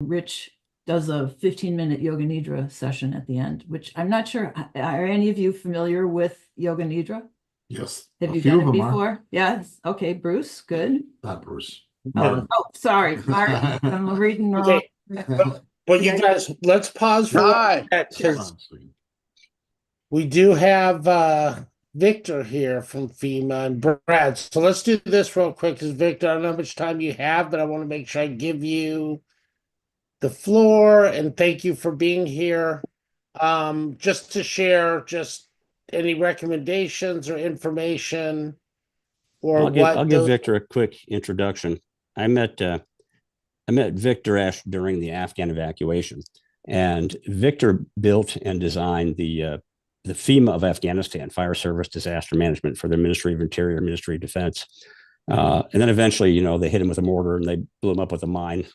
Rich does a 15-minute yoga nidra session at the end, which I'm not sure. Are any of you familiar with yoga nidra? Yes. Have A you few done of it them are. before? Yes. Okay, Bruce, good. Not Bruce. Oh, sorry, Martin. I'm reading wrong. Okay, but you guys, let's pause for Hi. because we do have Victor here from FEMA and Brad. So let's do this real quick because Victor, I don't know how much time you have, but I want to make sure I give you the floor and thank you for being here. Just to share just any recommendations or information or I'll give Victor a quick introduction. I met Victor Esch during the Afghan evacuation, and Victor built and designed the FEMA of Afghanistan, Fire Service Disaster Management, for the Ministry of Interior, Ministry of Defense. And then eventually, they hit him with a mortar and they blew him up with a mine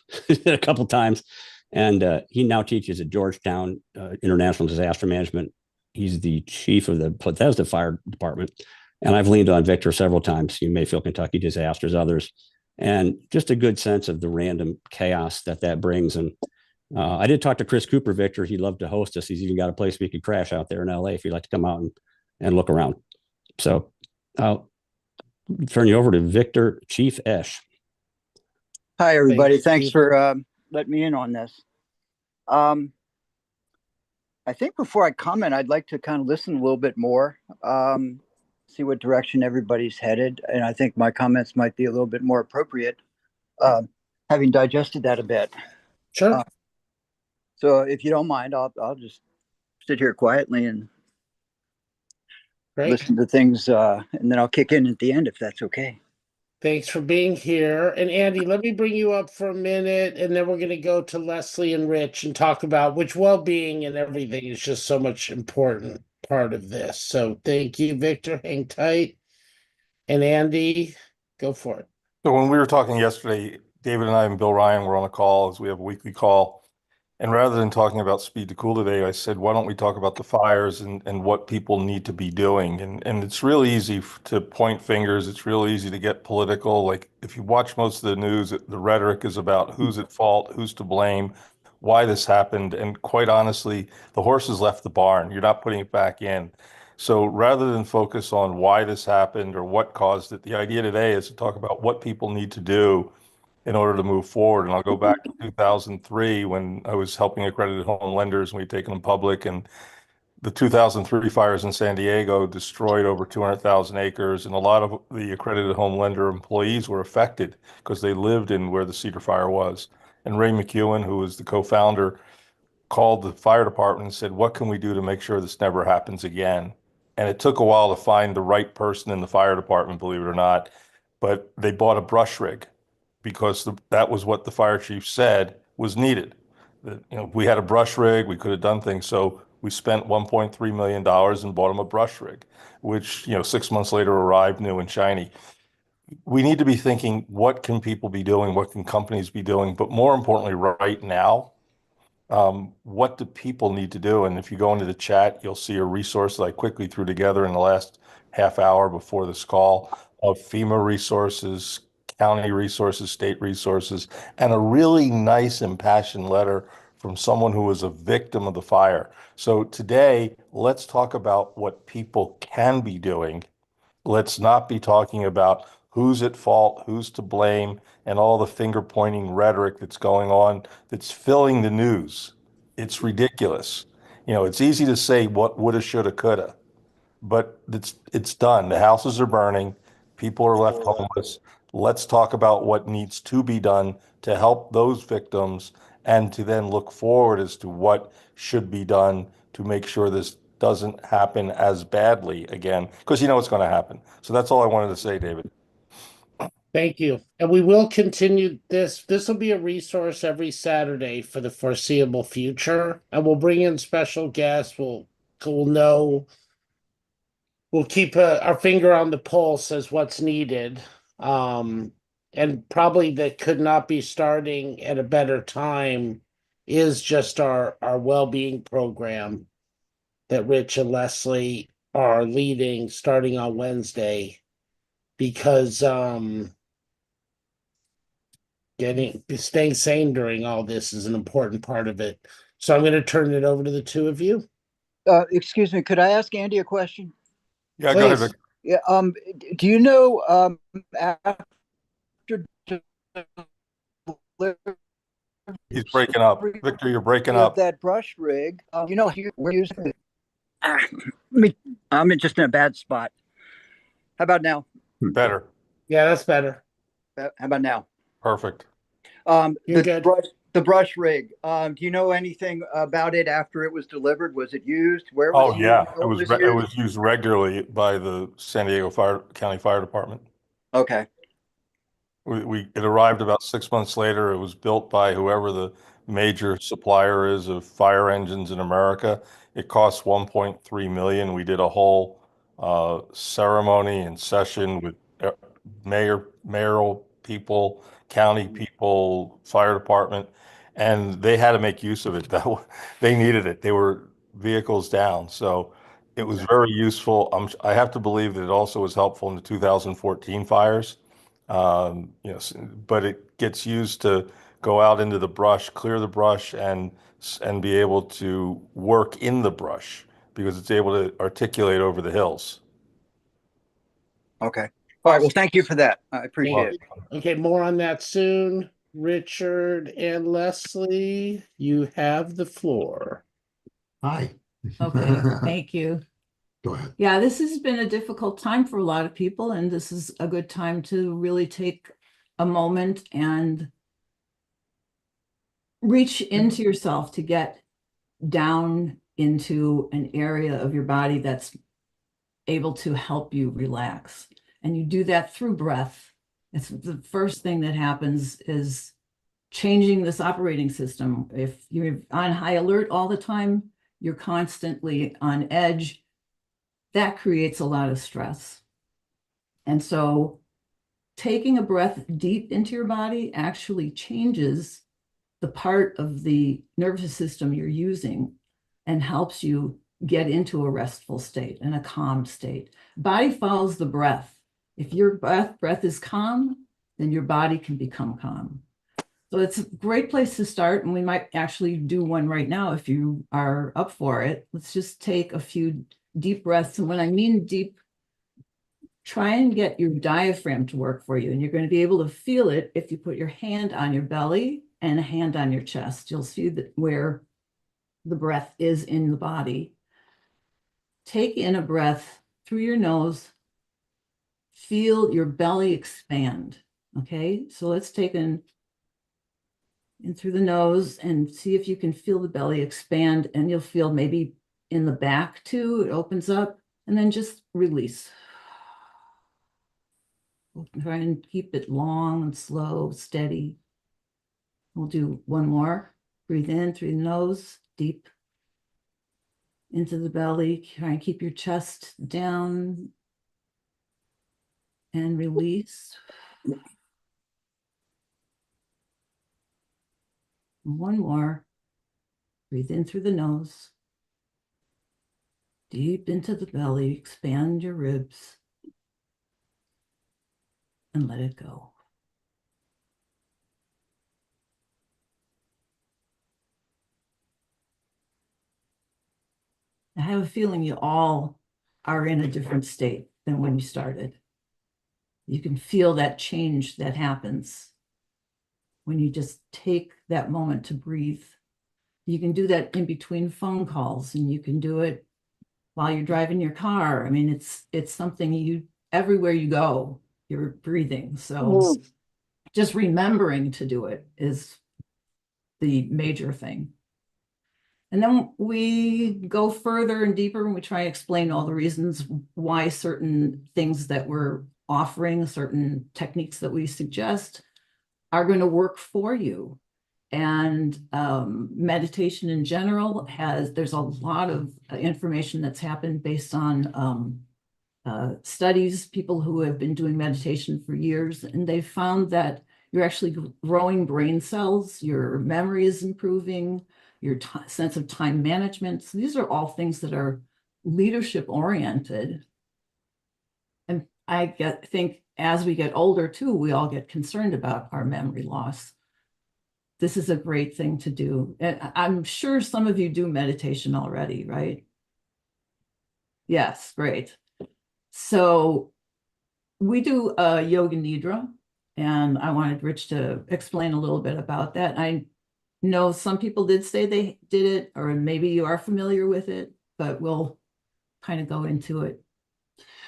a couple times. And he now teaches at Georgetown International Disaster Management. He's the chief of the Bethesda Fire Department. And I've leaned on Victor several times, Mayfield, Kentucky disasters, others, and just a good sense of the random chaos that brings. And I did talk to Chris Cooper, Victor. He'd love to host us. He's even got a place we could crash out there in LA if you'd like to come out and look around. So I'll turn you over to Victor Chief Esch. Hi, everybody. Thanks for letting me in on this. I think before I comment, I'd like to kind of listen a little bit more, see what direction everybody's headed. And I think my comments might be a little bit more appropriate, having digested that a bit. Sure. So if you don't mind, I'll just sit here quietly and listen to things, and then I'll kick in at the end if that's okay. Thanks for being here. And Andy, let me bring you up for a minute, and then we're going to go to Leslie and Rich and talk about which well-being and everything is just so much important part of this. So thank you, Victor. Hang tight. And Andy, go for it. So when we were talking yesterday, David and I and Bill Ryan were on a call, as we have a weekly call. And rather than talking about speed to cool today, I said, why don't we talk about the fires and what people need to be doing? And it's real easy to point fingers. It's real easy to get political. Like if you watch most of the news, the rhetoric is about who's at fault, who's to blame, why this happened. And quite honestly, the horse has left the barn. You're not putting it back in. So rather than focus on why this happened or what caused it, the idea today is to talk about what people need to do in order to move forward. And I'll go back to 2003 when I was helping accredited home lenders and we'd taken them public. And the 2003 fires in San Diego destroyed over 200,000 acres. And a lot of the accredited home lender employees were affected because they lived in where the Cedar Fire was. And Ray McEwen, who was the co-founder, called the fire department and said, what can we do to make sure this never happens again? And it took a while to find the right person in the fire department, believe it or not, but they bought a brush rig because that was what the fire chief said was needed. That, if we had a brush rig, we could have done things. So we spent $1.3 million and bought him a brush rig, which, 6 months later arrived new and shiny. We need to be thinking, what can people be doing? What can companies be doing? But more importantly, right now, what do people need to do? And if you go into the chat, you'll see a resource that I quickly threw together in the last half hour before this call of FEMA resources, county resources, state resources, and a really nice impassioned letter from someone who was a victim of the fire. So today, let's talk about what people can be doing. Let's not be talking about who's at fault, who's to blame, and all the finger pointing rhetoric that's going on that's filling the news. It's ridiculous. It's easy to say what woulda, shoulda, coulda, but it's done. The houses are burning. People are left homeless. Let's talk about what needs to be done to help those victims and to then look forward as to what should be done to make sure this doesn't happen as badly again, because it's going to happen. So that's all I wanted to say, David. Thank you. And we will continue this. This will be a resource every Saturday for the foreseeable future. And we'll bring in special guests. We'll keep our finger on the pulse as what's needed. And probably that could not be starting at a better time is just our well-being program that Rich and Leslie are leading starting on Wednesday, because staying sane during all this is an important part of it. So I'm going to turn it over to the two of you. Excuse me, could I ask Andy a question? Yeah, go ahead, Please. Vic. Yeah, do you know, after He's breaking up. Victor, you're breaking of up. that brush rig, you know, we're using it. Me, just in a bad spot. How about now? Better. Yeah, that's better. How about now? Perfect. You're good. The brush rig. Do you know anything about it after it was delivered? Was it used? Where it Oh was yeah, used? How it used? was used regularly by the San Diego County Fire Department. Okay. It arrived about 6 months later. It was built by whoever the major supplier is of fire engines in America. It cost 1.3 million. We did a whole ceremony and session with mayoral people, county people, fire department, and they had to make use of it. They needed it. They were vehicles down, so it was very useful. I have to believe that it also was helpful in the 2014 fires. But it gets used to go out into the brush, clear the brush, and be able to work in the brush because it's able to articulate over the hills. Okay. All right. Well, thank you for that. I appreciate it. Okay, more on that soon. Richard and Leslie, you have the floor. Hi. Okay, thank you. Go ahead. Yeah, this has been a difficult time for a lot of people, and this is a good time to really take a moment and reach into yourself to get down into an area of your body that's able to help you relax. And you do that through breath. It's the first thing that happens is changing this operating system. If you're on high alert all the time, you're constantly on edge. That creates a lot of stress. And so taking a breath deep into your body actually changes the part of the nervous system you're using and helps you get into a restful state and a calm state. Body follows the breath. If your breath is calm, then your body can become calm. So it's a great place to start, and we might actually do one right now if you are up for it. Let's just take a few deep breaths. And when I mean deep, try and get your diaphragm to work for you. And you're going to be able to feel it if you put your hand on your belly and a hand on your chest. You'll see that where the breath is in the body. Take in a breath through your nose. Feel your belly expand. Okay, so let's take in through the nose and see if you can feel the belly expand, and you'll feel maybe in the back too, it opens up, and then just release. We'll try and keep it long and slow, steady. We'll do one more. Breathe in through the nose, deep into the belly. Try and keep your chest down and release. One more. Breathe in through the nose, deep into the belly, expand your ribs, and let it go. I have a feeling you all are in a different state than when you started. You can feel that change that happens when you just take that moment to breathe. You can do that in between phone calls, and you can do it while you're driving your car. I mean, it's something you, everywhere you go, you're breathing. So just remembering to do it is the major thing. And then we go further and deeper, and we try to explain all the reasons why certain things that we're offering, certain techniques that we suggest are going to work for you. And meditation in general there's a lot of information that's happened based on studies, people who have been doing meditation for years, and they found that you're actually growing brain cells, your memory is improving, your sense of time management. So these are all things that are leadership oriented. And I think as we get older too, we all get concerned about our memory loss. This is a great thing to do. And I'm sure some of you do meditation already, right? Yes, great. So we do yoga nidra, and I wanted Rich to explain a little bit about that. I know some people did say they did it, or maybe you are familiar with it, but we'll kind of go into it.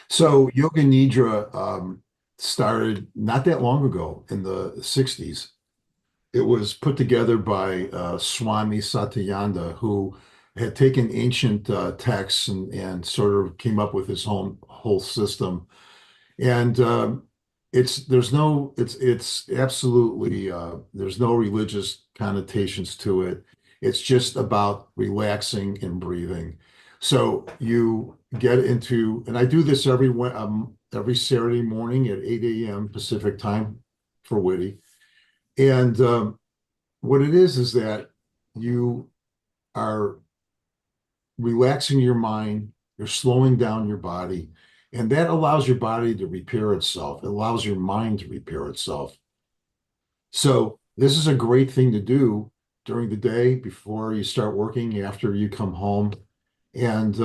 So Yoga Nidra started not that long ago in the 60s. It was put together by Swami Satyananda, who had taken ancient texts and sort of came up with his own whole system. And it's absolutely there's no religious connotations to it. It's just about relaxing and breathing. So you get into, and I do this every Saturday morning at 8 a.m. Pacific time for WITI. And what it is that you are relaxing your mind, you're slowing down your body, and that allows your body to repair itself. It allows your mind to repair itself. So this is a great thing to do during the day before you start working, after you come home. And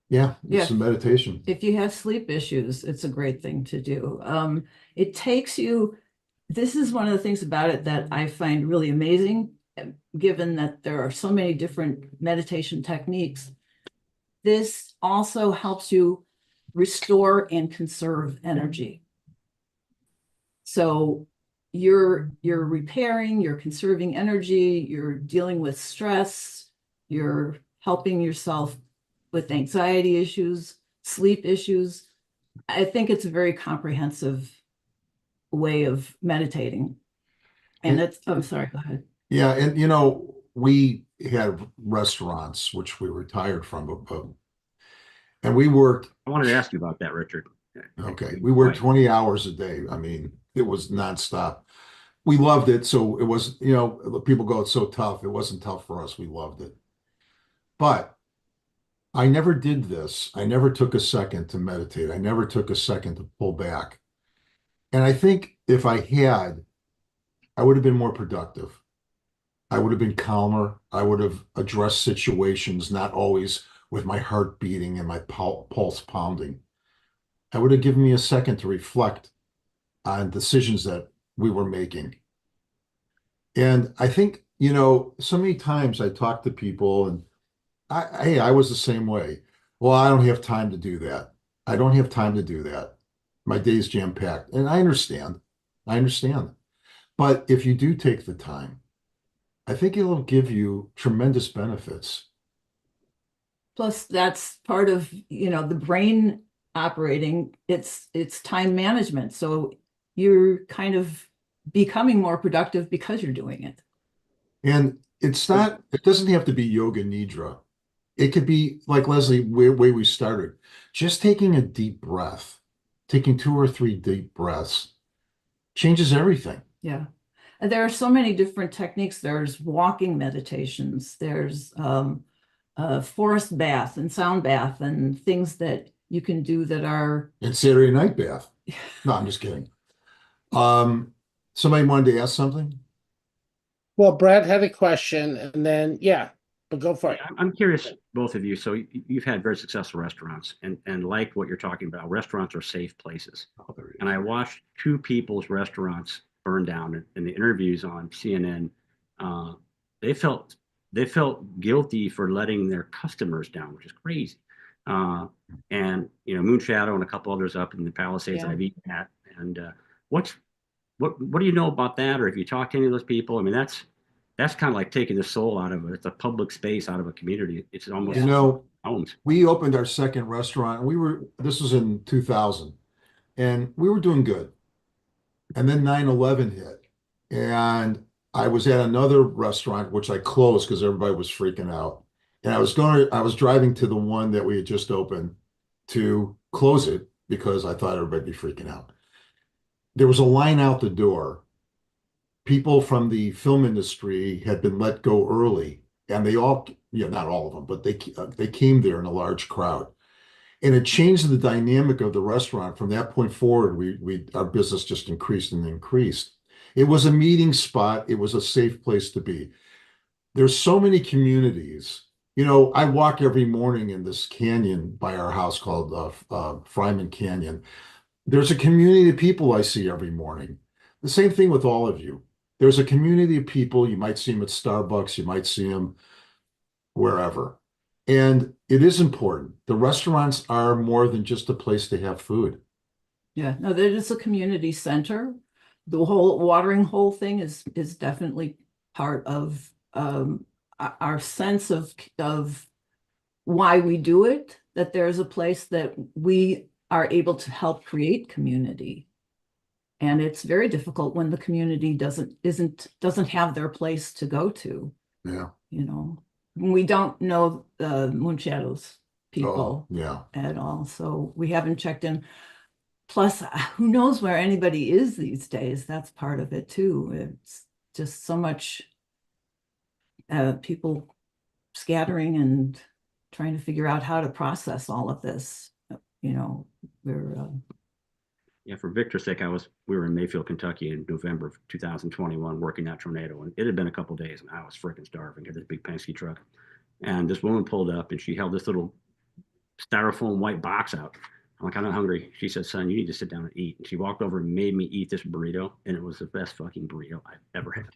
yeah, it's a meditation. If you have sleep issues, it's a great thing to do. It takes you, this is one of the things about it that I find really amazing, given that there are so many different meditation techniques. This also helps you restore and conserve energy. So you're repairing, you're conserving energy, you're dealing with stress, you're helping yourself with anxiety issues, sleep issues. I think it's a very comprehensive way of meditating. And it's, I'm sorry, go ahead. Yeah, and we had restaurants which we retired from, and we worked. I wanted to ask you about that, Richard. Okay, we worked 20 hours a day. I mean, it was nonstop. We loved it, so it was, people go, it's so tough. It wasn't tough for us. We loved it. But I never did this. I never took a second to meditate. I never took a second to pull back. And I think if I had, I would have been more productive. I would have been calmer. I would have addressed situations, not always with my heart beating and my pulse pounding. I would have given me a second to reflect on decisions that we were making. And I think, so many times I talk to people, and I was the same way. Well, I don't have time to do that. I don't have time to do that. My day's jam-packed. And I understand. I understand. But if you do take the time, I think it'll give you tremendous benefits. Plus, that's part of, the brain operating. It's time management. So you're kind of becoming more productive because you're doing it. And it doesn't have to be yoga nidra. It could be like Leslie, way we started, just taking a deep breath, taking 2 or 3 deep breaths changes everything. Yeah. And there are so many different techniques. There's walking meditations. There's forest bath and sound bath and things that you can do that are. And Saturday night bath. No, I'm just kidding. Somebody wanted to ask something? Well, Brad had a question, and then but go for it. I'm curious, both of you. So you've had very successful restaurants, and like what you're talking about, restaurants are safe places. Oh, there he is. And I watched 2 people's restaurants burn down in the interviews on CNN. They felt guilty for letting their customers down, which is crazy. And Moonshadow and a couple others up in the Palisades I've eaten at. And what do you know about that? Or if you talk to any of those people, I mean, that's kind of like taking the soul out of it. It's a public space out of a community. It's almost homes. We opened our second restaurant. This was in 2000, and we were doing good. And then 9/11 hit, and I was at another restaurant which I closed because everybody was freaking out. And I was driving to the one that we had just opened to close it because I thought everybody'd be freaking out. There was a line out the door. People from the film industry had been let go early, and they all, not all of them, but they came there in a large crowd. And it changed the dynamic of the restaurant. From that point forward, our business just increased and increased. It was a meeting spot. It was a safe place to be. There's so many communities. I walk every morning in this canyon by our house called Fryman Canyon. There's a community of people I see every morning. The same thing with all of you. There's a community of people. You might see them at Starbucks. You might see them wherever. And it is important. The restaurants are more than just a place to have food. Yeah, no, there is a community center. The whole watering hole thing is definitely part of our sense of why we do it, that there's a place that we are able to help create community. And it's very difficult when the community doesn't have their place to go to. Yeah. We don't know the Moon Shadows Oh, people yeah. at all, so we haven't checked in. Plus, who knows where anybody is these days? That's part of it too. It's just so much people scattering and trying to figure out how to process all of this. We're Yeah, for Victor's sake, we were in Mayfield, Kentucky in November of 2021 working that tornado, and it had been a couple of days, and I was freaking starving. Had this big Penske truck, and this woman pulled up, and she held this little styrofoam white box out. I'm like, I'm not hungry. She said, son, you need to sit down and eat. And she walked over and made me eat this burrito, and it was the best fucking burrito I've ever had.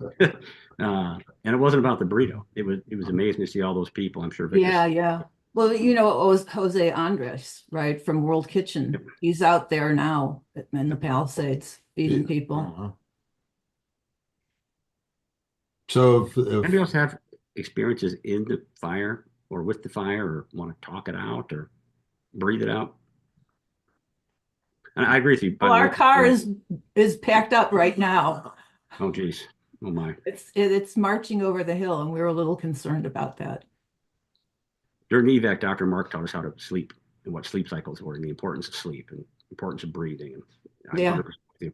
And it wasn't about the burrito. It was amazing to see all those people. I'm sure Victor. yeah. Well, it was Jose Andres, right, from World Kitchen. Yep. He's out there now in the Palisades feeding people. So Anybody else have experiences in the fire or with the fire, or want to talk it out or breathe it out? And I agree with you. Well, our car is packed up right now. Oh, geez. Oh, my. It's marching over the hill, and we were a little concerned about that. During the evac, Dr. Mark taught us how to sleep and what sleep cycles were and the importance of sleep and importance of breathing. And Yeah. 100% with you.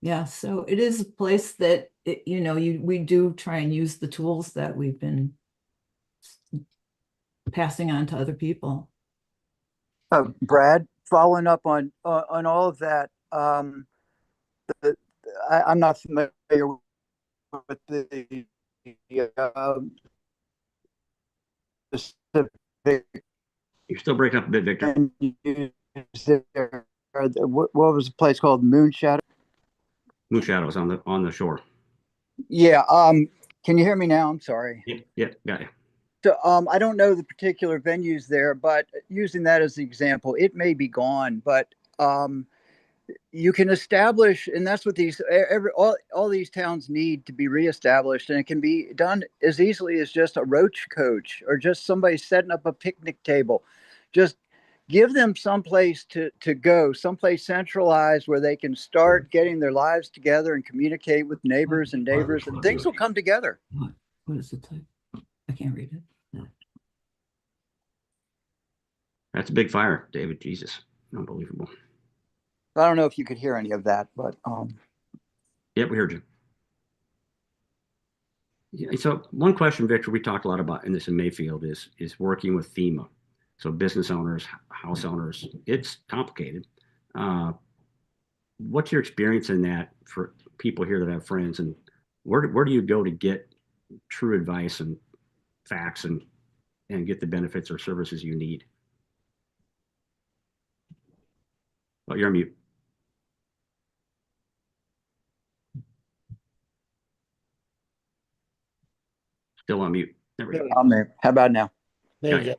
Yeah, so it is a place that we do try and use the tools that we've been passing on to other people. Brad, following up on all of that, I'm not familiar with the specific. You're still breaking up a bit, Victor. What was the place called? Moon Shadow? Moon Shadows on the shore. Yeah. Can you hear me now? I'm sorry. Yep, got you. So I don't know the particular venues there, but using that as the example, it may be gone, but you can establish, and that's what all these towns need to be reestablished, and it can be done as easily as just a roach coach or just somebody setting up a picnic table. Just give them someplace to go, someplace centralized where they can start getting their lives together and communicate with neighbors, and things will come together. What is it like? I can't read it. That's a big fire, David. Jesus, unbelievable. I don't know if you could hear any of that, but Yep, we heard you. Yeah, so one question, Victor, we talked a lot about in this in Mayfield is working with FEMA. So business owners, house owners, it's complicated. What's your experience in that for people here that have friends, and where do you go to get true advice and facts and get the benefits or services you need? Oh, you're on mute. Still on mute. There we go. I'm there. How about now? There you go.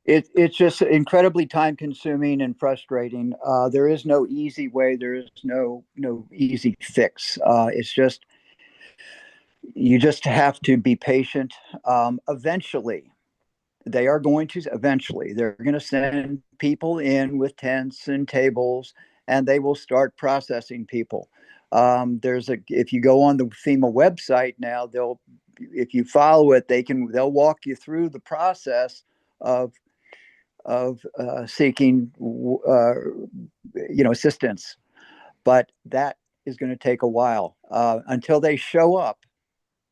It's just incredibly time consuming and frustrating. There is no easy way. There is no easy fix. It's just, you just have to be patient. Eventually, they're going to send people in with tents and tables, and they will start processing people. If you go on the FEMA website now, if you follow it, they'll walk you through the process of seeking assistance, but that is going to take a while until they show up.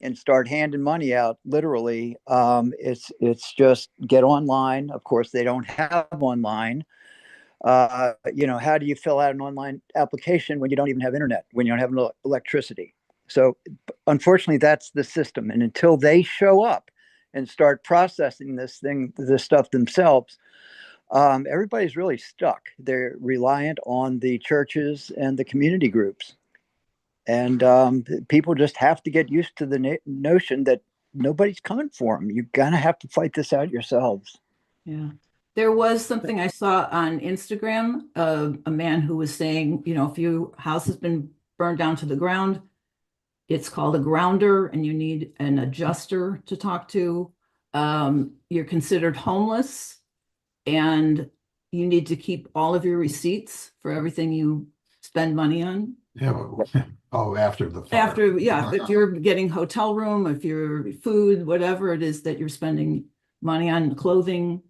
and start handing money out, literally. It's just get online. Of course, they don't have online. How do you fill out an online application when you don't even have internet, when you don't have electricity? So unfortunately, that's the system. And until they show up and start processing this stuff themselves, everybody's really stuck. They're reliant on the churches and the community groups. And people just have to get used to the notion that nobody's coming for them. You're going to have to fight this out yourselves. Yeah. There was something I saw on Instagram of a man who was saying, if your house has been burned down to the ground, it's called a grounder and you need an adjuster to talk to. You're considered homeless and you need to keep all of your receipts for everything you spend money on. Yeah. After the fire. After, yeah, if you're getting hotel room, if you're food, whatever it is that you're spending money on, clothing,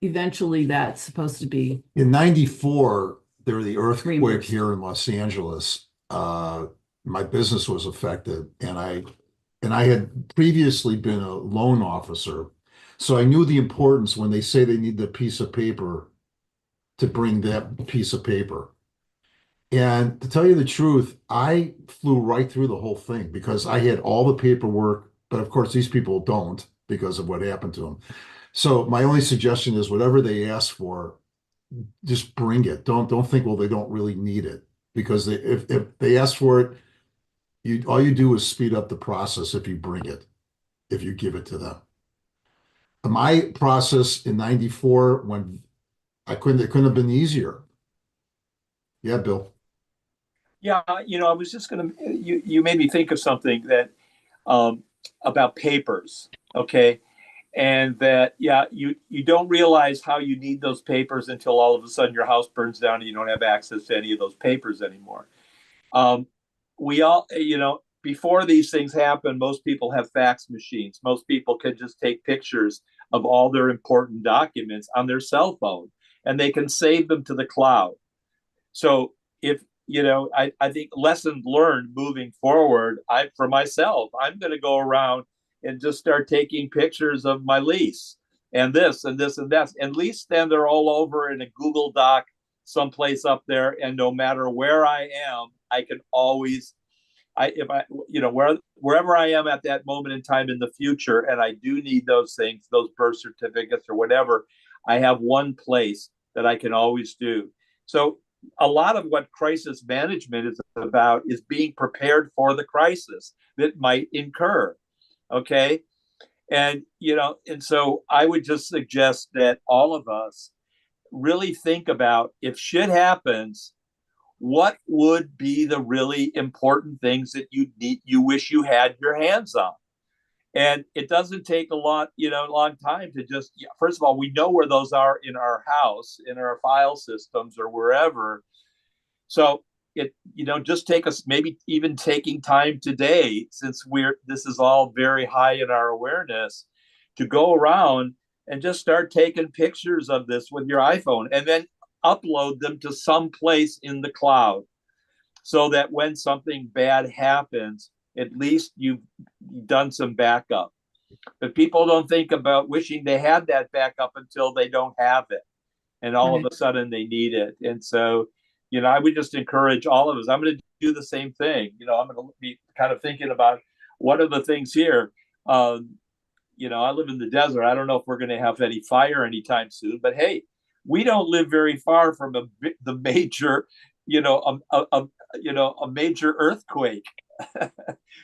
eventually that's supposed to be. In 94, there was the earthquake Reimbursed. here in Los Angeles. My business was affected, and I had previously been a loan officer. So I knew the importance when they say they need the piece of paper to bring that piece of paper. And to tell you the truth, I flew right through the whole thing because I had all the paperwork, but of course these people don't because of what happened to them. So my only suggestion is whatever they ask for, just bring it. Don't think, well, they don't really need it, because if they ask for it, all you do is speed up the process if you bring it, if you give it to them. My process in 94, when it couldn't have been easier. Yeah, Bill. Yeah, I was just going to, you made me think of something that about papers, okay? And that, yeah, you don't realize how you need those papers until all of a sudden your house burns down and you don't have access to any of those papers anymore. We all, before these things happen, most people have fax machines. Most people can just take pictures of all their important documents on their cell phone, and they can save them to the cloud. So if, I think lesson learned moving forward, for myself, I'm going to go around and just start taking pictures of my lease and this and this and that. And at least then they're all over in a Google Doc someplace up there. And no matter where I am, I can always, wherever I am at that moment in time in the future, and I do need those things, those birth certificates or whatever, I have one place that I can always do. So a lot of what crisis management is about is being prepared for the crisis that might incur. Okay. And, and so I would just suggest that all of us really think about, if shit happens, what would be the really important things that you wish you had your hands on? And it doesn't take a long time to just, first of all, we know where those are in our house, in our file systems or wherever. So just take us, maybe even taking time today, since this is all very high in our awareness, to go around and just start taking pictures of this with your iPhone and then upload them to some place in the cloud, so that when something bad happens, at least you've done some backup. But people don't think about wishing they had that backup until they don't have it. And all of a sudden they need it. And so, I would just encourage all of us. I'm going to do the same thing. I'm going to be kind of thinking about what are the things here. I live in the desert. I don't know if we're going to have any fire anytime soon, but hey, we don't live very far from the major, a major earthquake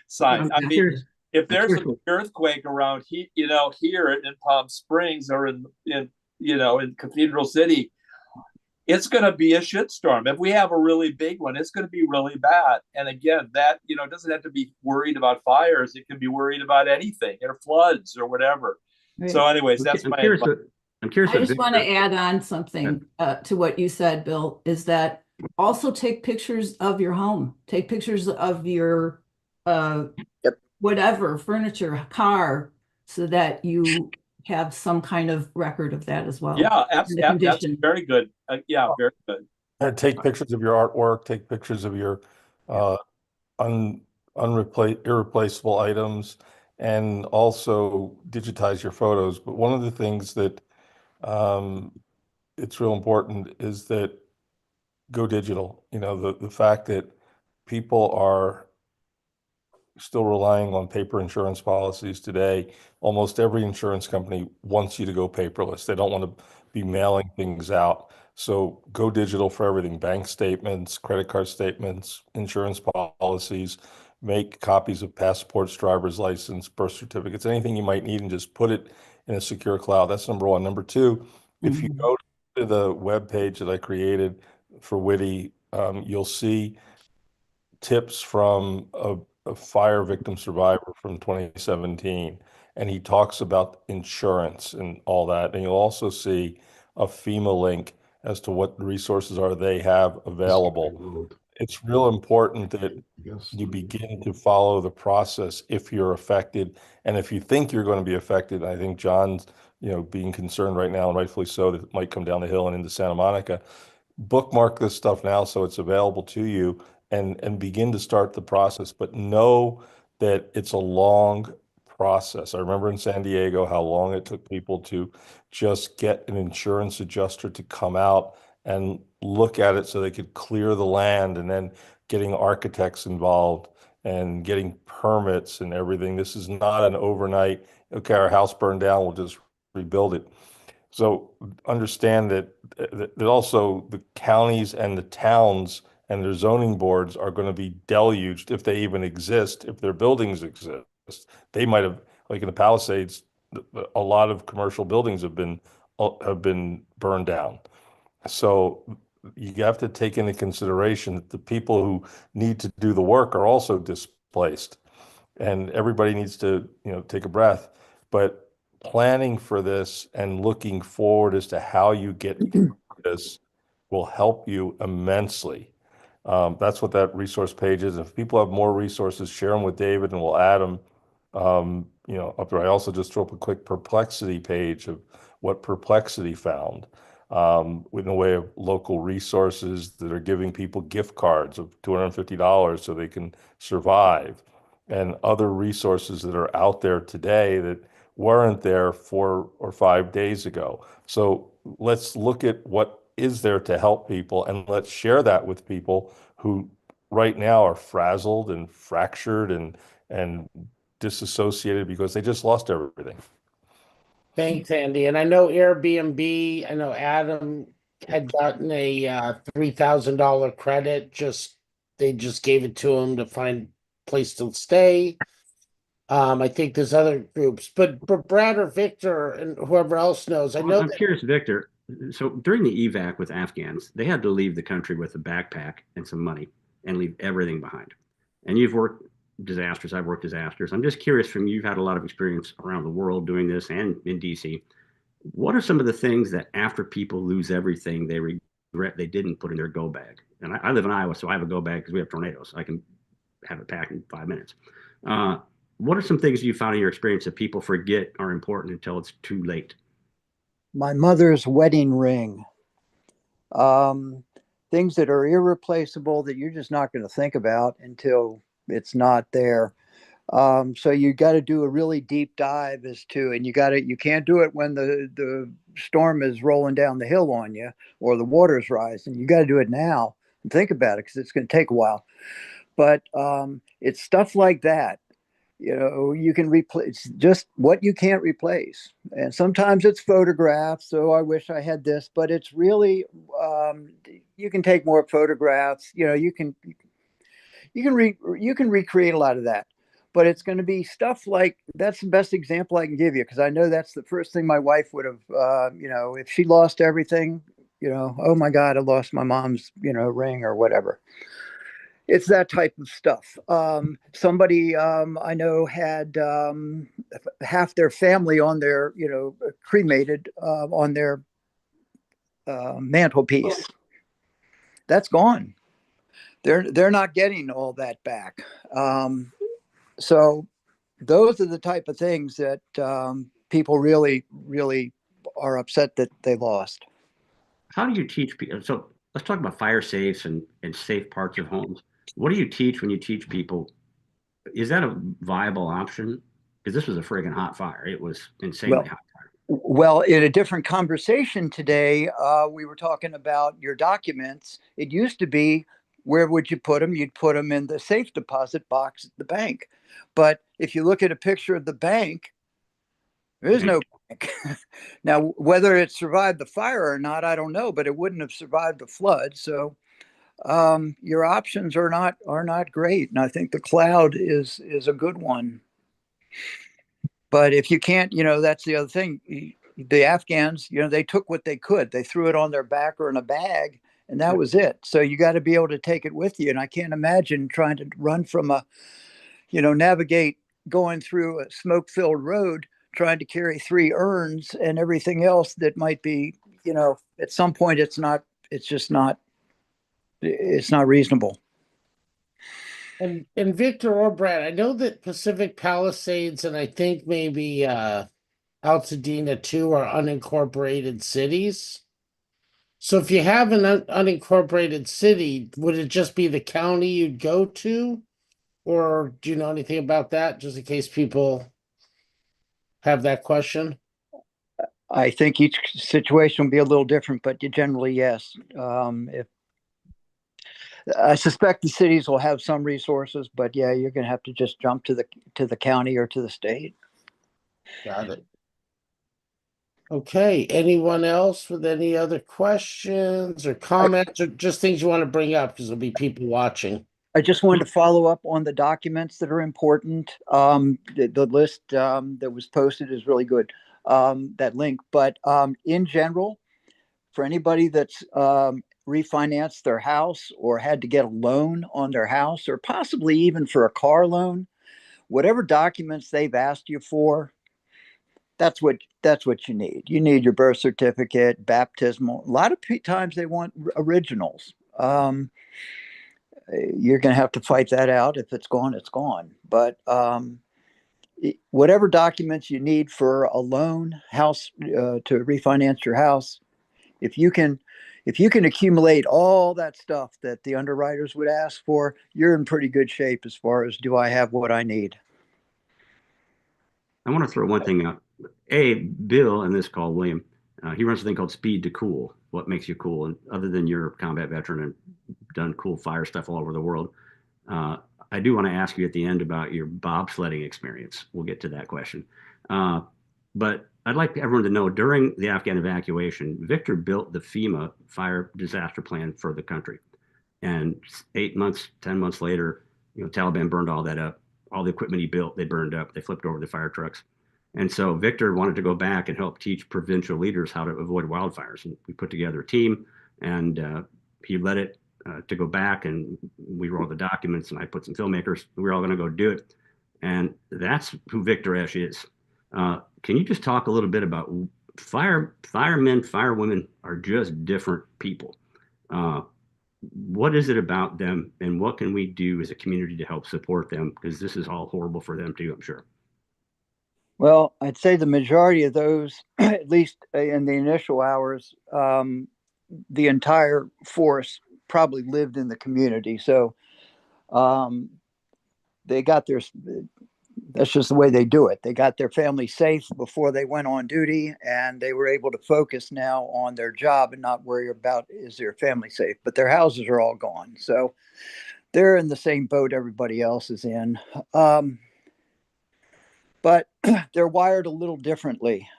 sign. I mean, if there's an earthquake around here, here in Palm Springs or in Cathedral City, it's going to be a shitstorm. If we have a really big one, it's going to be really bad. And again, that, doesn't have to be worried about fires. It can be worried about anything, or floods or whatever. Right. So anyways, that's my advice. I'm curious. I just want to add on something to what you said, Bill, is that also take pictures of your home. Take pictures of your whatever, furniture, car, so that you have some kind of record of that as well. Yeah, absolutely. That's very good. Very good. Take pictures of your artwork. Take pictures of your irreplaceable items, and also digitize your photos. But one of the things that um, it's real important is that go digital. You know, the fact that people are still relying on paper insurance policies today. Almost every insurance company wants you to go paperless. They don't want to be mailing things out. So go digital for everything: bank statements, credit card statements, insurance policies. Make copies of passports, driver's license, birth certificates, anything you might need, and just put it in a secure cloud. That's number one. Number two, if you go to the web page that I created for WITI, you'll see tips from a fire victim survivor from 2017, and he talks about insurance and all that. And you'll also see a FEMA link as to what resources are they have available. It's real important that Yes. you begin to follow the process if you're affected. And if you think you're going to be affected, I think John's, being concerned right now, and rightfully so, that it might come down the hill and into Santa Monica. Bookmark this stuff now so it's available to you, and begin to start the process. But know that it's a long process. I remember in San Diego how long it took people to just get an insurance adjuster to come out and look at it so they could clear the land, and then getting architects involved and getting permits and everything. This is not an overnight, okay, our house burned down, we'll just rebuild it. So understand that also the counties and the towns and their zoning boards are going to be deluged, if they even exist, if their buildings exist. They might have, like in the Palisades, a lot of commercial buildings have been burned down. So you have to take into consideration that the people who need to do the work are also displaced, and everybody needs to, take a breath. But planning for this and looking forward as to how you get through this will help you immensely. That's what that resource page is. If people have more resources, share them with David and we'll add them. Up there. I also just threw up a quick Perplexity page of what Perplexity found, in the way of local resources that are giving people gift cards of $250 so they can survive, and other resources that are out there today that weren't there 4 or 5 days ago. So let's look at what is there to help people, and let's share that with people who right now are frazzled and fractured and disassociated because they just lost everything. Thanks, Andy. And I know Airbnb, I know Adam had gotten a $3,000 credit. They just gave it to him to find a place to stay. I think there's other groups, but Brad or Victor and whoever else knows, I know I'm that curious, Victor. So during the evac with Afghans, they had to leave the country with a backpack and some money and leave everything behind. And you've worked disasters. I've worked disasters. I'm just curious, from you've had a lot of experience around the world doing this and in DC. What are some of the things that after people lose everything, they regret they didn't put in their go bag? And I live in Iowa, so I have a go bag because we have tornadoes. I can have it packed in 5 minutes. Uh, what are some things you found in your experience that people forget are important until it's too late? My mother's wedding ring. Um, Things that are irreplaceable that you're just not going to think about until it's not there. So you got to do a really deep dive and you can't do it when the storm is rolling down the hill on you or the water's rising. You got to do it now and think about it because it's going to take a while. But it's stuff like that. You can replace just what you can't replace. And sometimes it's photographs. So I wish I had this, but it's really, you can take more photographs. You can recreate a lot of that, but it's going to be stuff like that's the best example I can give you because I know that's the first thing my wife would have. If she lost everything, oh my God, I lost my mom's ring or whatever. It's that type of stuff. Somebody I know had half their family on their cremated on their mantelpiece. That's gone. They're not getting all that back. So those are the type of things that people really, really are upset that they lost. How do you teach people? So let's talk about fire safes and safe parts of homes. What do you teach when you teach people is that a viable option? Because this was a friggin' hot fire. It was insanely Well, hot. well, in a different conversation today, we were talking about your documents. It used to be, where would you put them? You'd put them in the safe deposit box at the bank. But if you look at a picture of the bank, there is no bank. Now, whether it survived the fire or not, I don't know, but it wouldn't have survived the flood. So your options are not great, and I think the cloud is a good one. But if you can't, that's the other thing. The Afghans, they took what they could. They threw it on their back or in a bag, and that was it. So you got to be able to take it with you. And I can't imagine trying to run from navigate going through a smoke-filled road, trying to carry 3 urns and everything else that might be, at some point it's not reasonable. And Victor or Brad, I know that Pacific Palisades and I think maybe Altadena too are unincorporated cities. So if you have an unincorporated city, would it just be the county you'd go to? Or do you know anything about that, just in case people have that question? I think each situation will be a little different, but generally, yes. If I suspect the cities will have some resources, but yeah, you're going to have to just jump to the county or to the state. Got it. Okay, anyone else with any other questions or comments or just things you want to bring up because there'll be people watching? I just wanted to follow up on the documents that are important. The list that was posted is really good, that link. But in general, for anybody that's refinanced their house or had to get a loan on their house or possibly even for a car loan, whatever documents they've asked you for, that's what you need. You need your birth certificate, baptismal. A lot of times they want originals. You're going to have to fight that out. If it's gone, it's gone. But whatever documents you need for a loan, house to refinance your house, if you can accumulate all that stuff that the underwriters would ask for, you're in pretty good shape as far as, do I have what I need? I want to throw one thing out. Bill, in this call, William, he runs a thing called Speed to Cool. What makes you cool? And other than you're a combat veteran and done cool fire stuff all over the world, I do want to ask you at the end about your bobsledding experience. We'll get to that question. But I'd like everyone to know during the Afghan evacuation, Victor built the FEMA fire disaster plan for the country. And 8 months, 10 months later, Taliban burned all that up. All the equipment he built, they burned up. They flipped over the fire trucks. And so Victor wanted to go back and help teach provincial leaders how to avoid wildfires. And we put together a team, and he led it to go back, and we wrote the documents, and I put some filmmakers. We were all going to go do it. And that's who Victor Esch is. Can you just talk a little bit about firemen, firewomen are just different people. What is it about them, and what can we do as a community to help support them? Because this is all horrible for them too, I'm sure. Well, I'd say the majority of those, at least in the initial hours, the entire force probably lived in the community. So they got their, that's just the way they do it. They got their family safe before they went on duty, and they were able to focus now on their job and not worry about, is their family safe? But their houses are all gone. So they're in the same boat everybody else is in. But they're wired a little differently.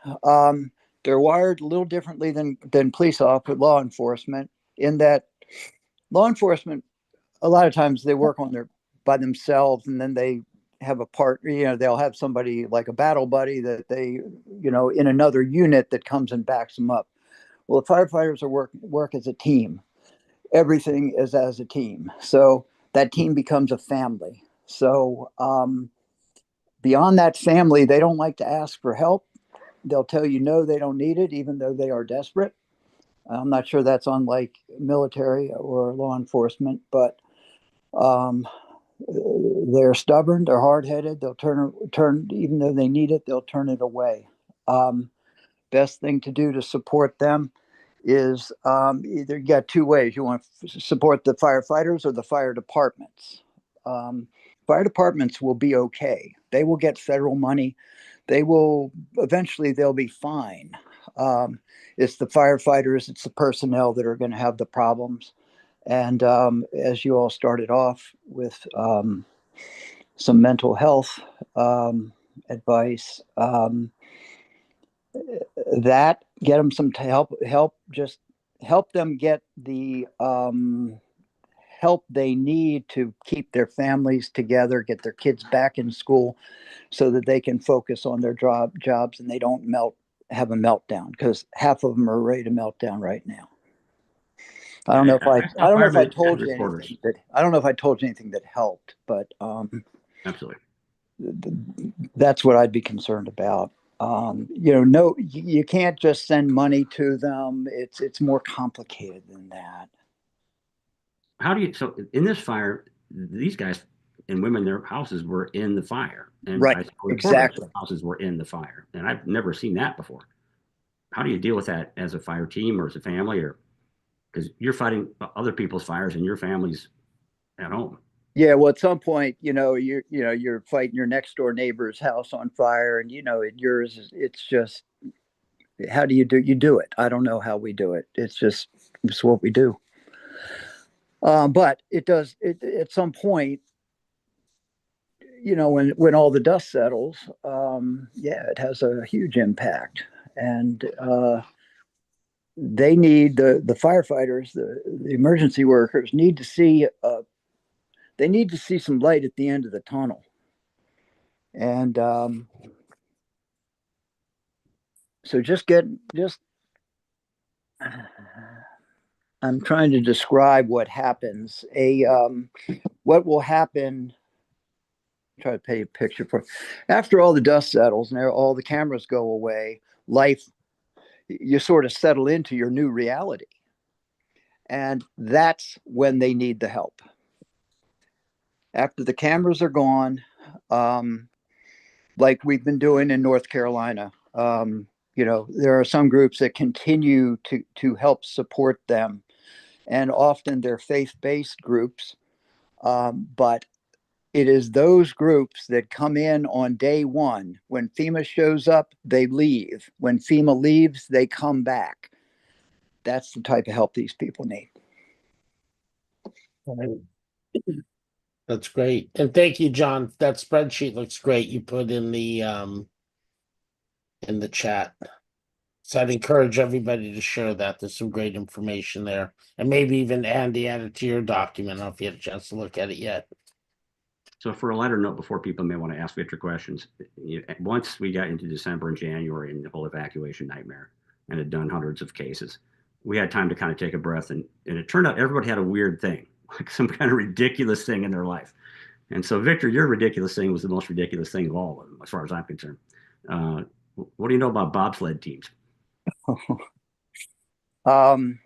They're wired a little differently than police officers, law enforcement, in that law enforcement, a lot of times they work by themselves, and then they have a partner, they'll have somebody like a battle buddy that they, in another unit that comes and backs them up. Well, the firefighters work as a team. Everything is as a team. So that team becomes a family. So beyond that family, they don't like to ask for help. They'll tell you no, they don't need it, even though they are desperate. I'm not sure that's unlike military or law enforcement, but they're stubborn, they're hard-headed, they'll turn, even though they need it, they'll turn it away. Best thing to do to support them is either you got 2 ways. You want to support the firefighters or the fire departments. fire departments will be okay. They will get federal money. They will eventually they'll be fine. It's the firefighters, it's the personnel that are going to have the problems. And as you all started off with some mental health advice, that get them some just help them get the help they need to keep their families together, get their kids back in school so that they can focus on their jobs and they don't have a meltdown, because half of them are ready to melt down right now. I don't know if I told you anything that helped, but Absolutely. That's what I'd be concerned about. No, you can't just send money to them. It's more complicated than that. So in this fire, these guys and women, their houses were in the fire, and Right, I saw exactly. their houses were in the fire, and I've never seen that before. How do you deal with that as a fire team or as a family, or because you're fighting other people's fires and your family's at home? Yeah, well, at some point, you're fighting your next door neighbor's house on fire, and it's just, how do you do it? I don't know how we do it. It's what we do. But it does it at some point, when all the dust settles, yeah, it has a huge impact. And they need the firefighters, the emergency workers need to see some light at the end of the tunnel. And so I'm trying to describe what happens. What will happen? Try to paint a picture for. After all the dust settles and all the cameras go away, you sort of settle into your new reality, and that's when they need the help. After the cameras are gone, like we've been doing in North Carolina, there are some groups that continue to help support them, and often they're faith-based groups, but it is those groups that come in on day one. When FEMA shows up, they leave. When FEMA leaves, they come back. That's the type of help these people need. That's great. And thank you, John. That spreadsheet looks great. You put in the chat. So I'd encourage everybody to share that. There's some great information there. And maybe even Andy add it to your document. I don't know if you had a chance to look at it yet. So for a lighter note, before people may want to ask Victor questions, once we got into December and January and the whole evacuation nightmare and had done hundreds of cases, we had time to kind of take a breath. And it turned out everybody had a weird thing, like some kind of ridiculous thing in their life. And so, Victor, your ridiculous thing was the most ridiculous thing of all of them, as far as I'm concerned. What do you know about bobsled teams? When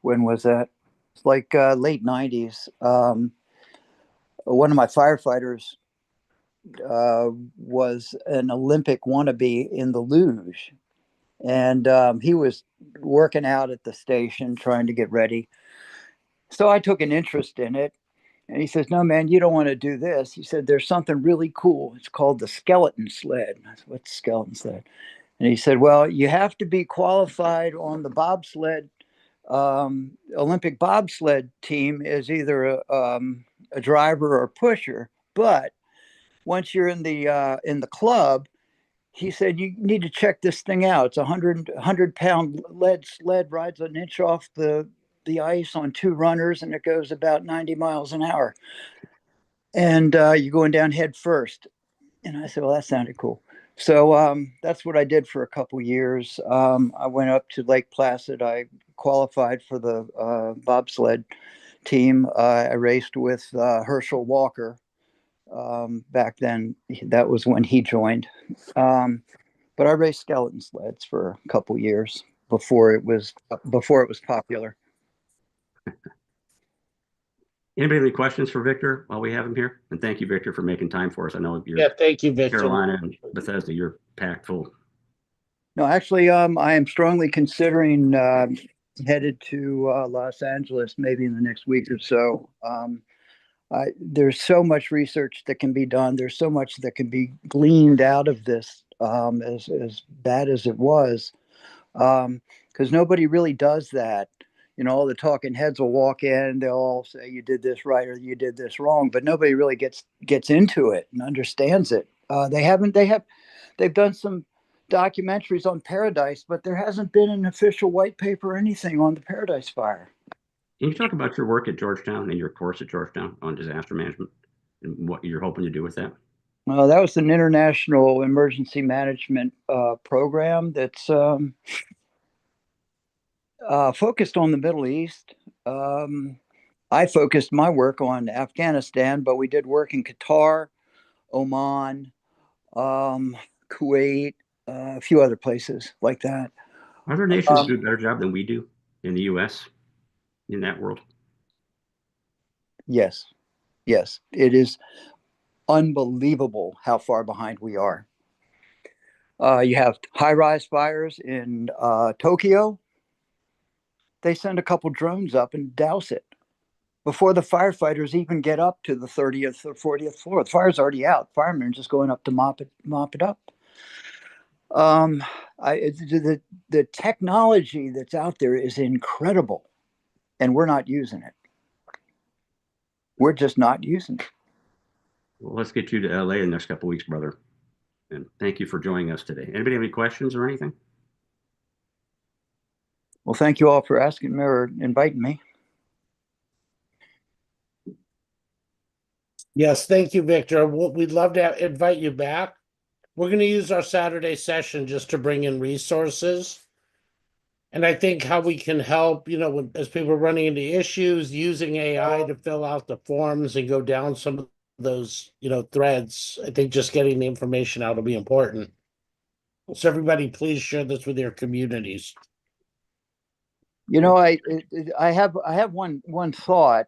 was that? It's like late 90s. One of my firefighters was an Olympic wannabe in the luge. And he was working out at the station trying to get ready. So I took an interest in it. And he says, "No, man, you don't want to do this." He said, "There's something really cool. It's called the skeleton sled." I said, "What's skeleton sled?" And he said, "Well, you have to be qualified on the bobsled, Olympic bobsled team as either a driver or a pusher. But once you're in the club," he said, "you need to check this thing out. It's a 100-pound lead sled, rides an inch off the ice on two runners, and it goes about 90 miles an hour. And you're going down head first." And I said, "Well, that sounded cool." So that's what I did for a couple years. I went up to Lake Placid. I qualified for the bobsled team. I raced with Herschel Walker. Back then, that was when he joined. But I raced skeleton sleds for a couple years before it was popular. Anybody have any questions for Victor while we have him here? And thank you, Victor, for making time for us. I know you're thank you, Victor. Carolina and Bethesda, you're packed full. No, actually, I am strongly considering headed to Los Angeles maybe in the next week or so. There's so much research that can be done. There's so much that can be gleaned out of this, as bad as it was, because nobody really does that. You know, all the talking heads will walk in, they'll all say you did this right or you did this wrong, but nobody really gets into it and understands it. They've done some documentaries on Paradise, but there hasn't been an official white paper or anything on the Paradise Fire. Can you talk about your work at Georgetown and your course at Georgetown on disaster management and what you're hoping to do with that? That was an international emergency management program that's focused on the Middle East. I focused my work on Afghanistan, but we did work in Qatar, Oman, Kuwait, a few other places like that. Are there nations that do a better job than we do in the U.S. in that world? Yes, yes, it is unbelievable how far behind we are. You have high-rise fires in Tokyo. They send a couple drones up and douse it before the firefighters even get up to the 30th or 40th floor. The fire's already out. Firemen are just going up to mop it up. The technology that's out there is incredible, and we're not using it. We're just not using it. Well, let's get you to LA in the next couple of weeks, brother. And thank you for joining us today. Anybody have any questions or anything? Well, thank you all for asking me or inviting me. Yes, thank you, Victor. We'd love to invite you back. We're going to use our Saturday session just to bring in resources. And I think how we can help, as people are running into issues, using AI to fill out the forms and go down some of those, threads. I think just getting the information out will be important. So everybody, please share this with your communities. I have one thought.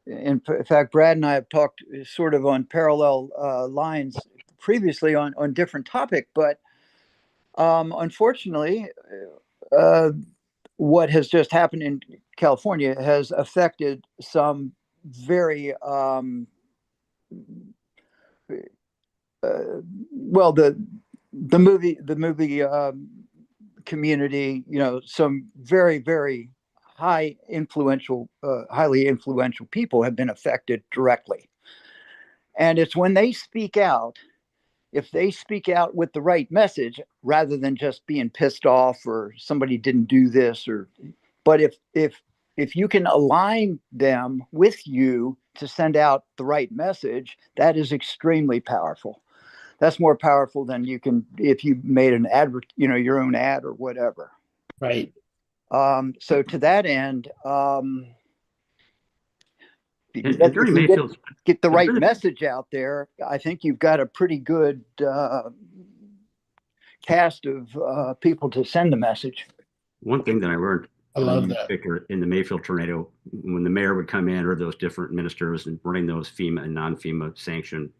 In fact, Brad and I have talked sort of on parallel lines previously on different topic, but unfortunately, what has just happened in California has affected some very well the movie community. Some very, very highly influential people have been affected directly, and it's when they speak out. If they speak out with the right message, rather than just being pissed off or somebody didn't do this, but if you can align them with you to send out the right message, that is extremely powerful. That's more powerful than you can if you made an your own ad or whatever. Right. So to that end, During Mayfield's get the right message out there, I think you've got a pretty good cast of people to send the message. One thing that I learned I love that. Victor, in the Mayfield tornado, when the mayor would come in or those different ministers and running those FEMA and non-FEMA sanctioned,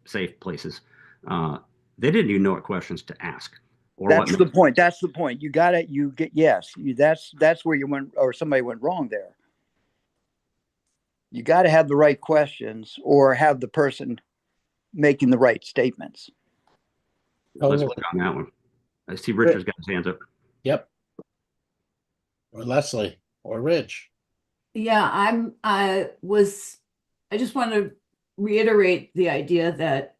safe places, they didn't even know what questions to ask. That's the point. That's the point. That's where you went, or somebody went wrong there. You got to have the right questions or have the person making the right statements. Let's look on that one. I see Richard's got his hands up. Yep. Or Leslie or Rich. Yeah, I just want to reiterate the idea that,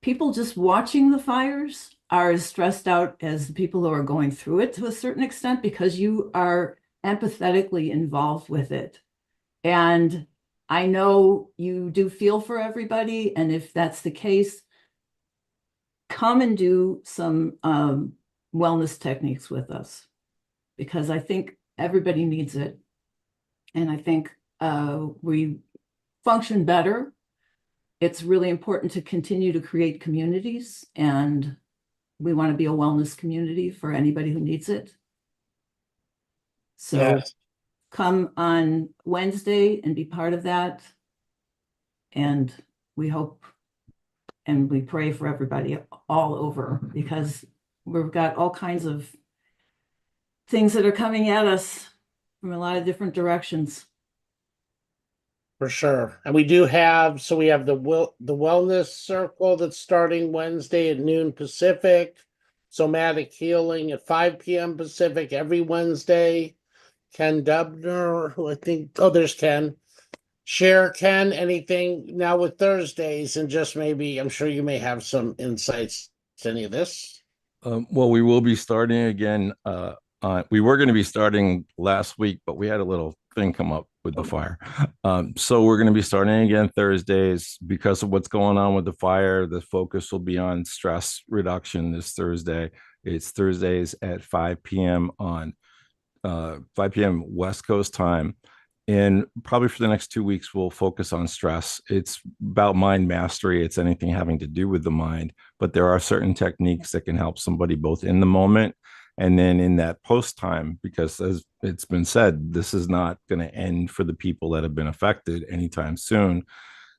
people just watching the fires are as stressed out as the people who are going through it to a certain extent, because you are empathetically involved with it. And I know you do feel for everybody. And if that's the case, come and do some wellness techniques with us, because I think everybody needs it. And I think we function better. It's really important to continue to create communities, and we want to be a wellness community for anybody who needs it. So yes. Come on Wednesday and be part of that. And we hope and we pray for everybody all over, because we've got all kinds of things that are coming at us from a lot of different directions. For sure. And we do have, so we have the wellness circle that's starting Wednesday at noon Pacific, somatic healing at 5 p.m. Pacific every Wednesday. Ken Dubner, who I think, oh, there's Ken. Share, Ken, anything now with Thursdays, and just maybe, I'm sure you may have some insights to any of this. Well, we will be starting again. We were going to be starting last week, but we had a little thing come up with the fire. So we're going to be starting again Thursdays because of what's going on with the fire. The focus will be on stress reduction this Thursday. It's Thursdays at 5 p.m. on 5 p.m. West Coast time. And probably for the next 2 weeks, we'll focus on stress. It's about mind mastery. It's anything having to do with the mind, but there are certain techniques that can help somebody both in the moment and then in that post time, because as it's been said, this is not going to end for the people that have been affected anytime soon.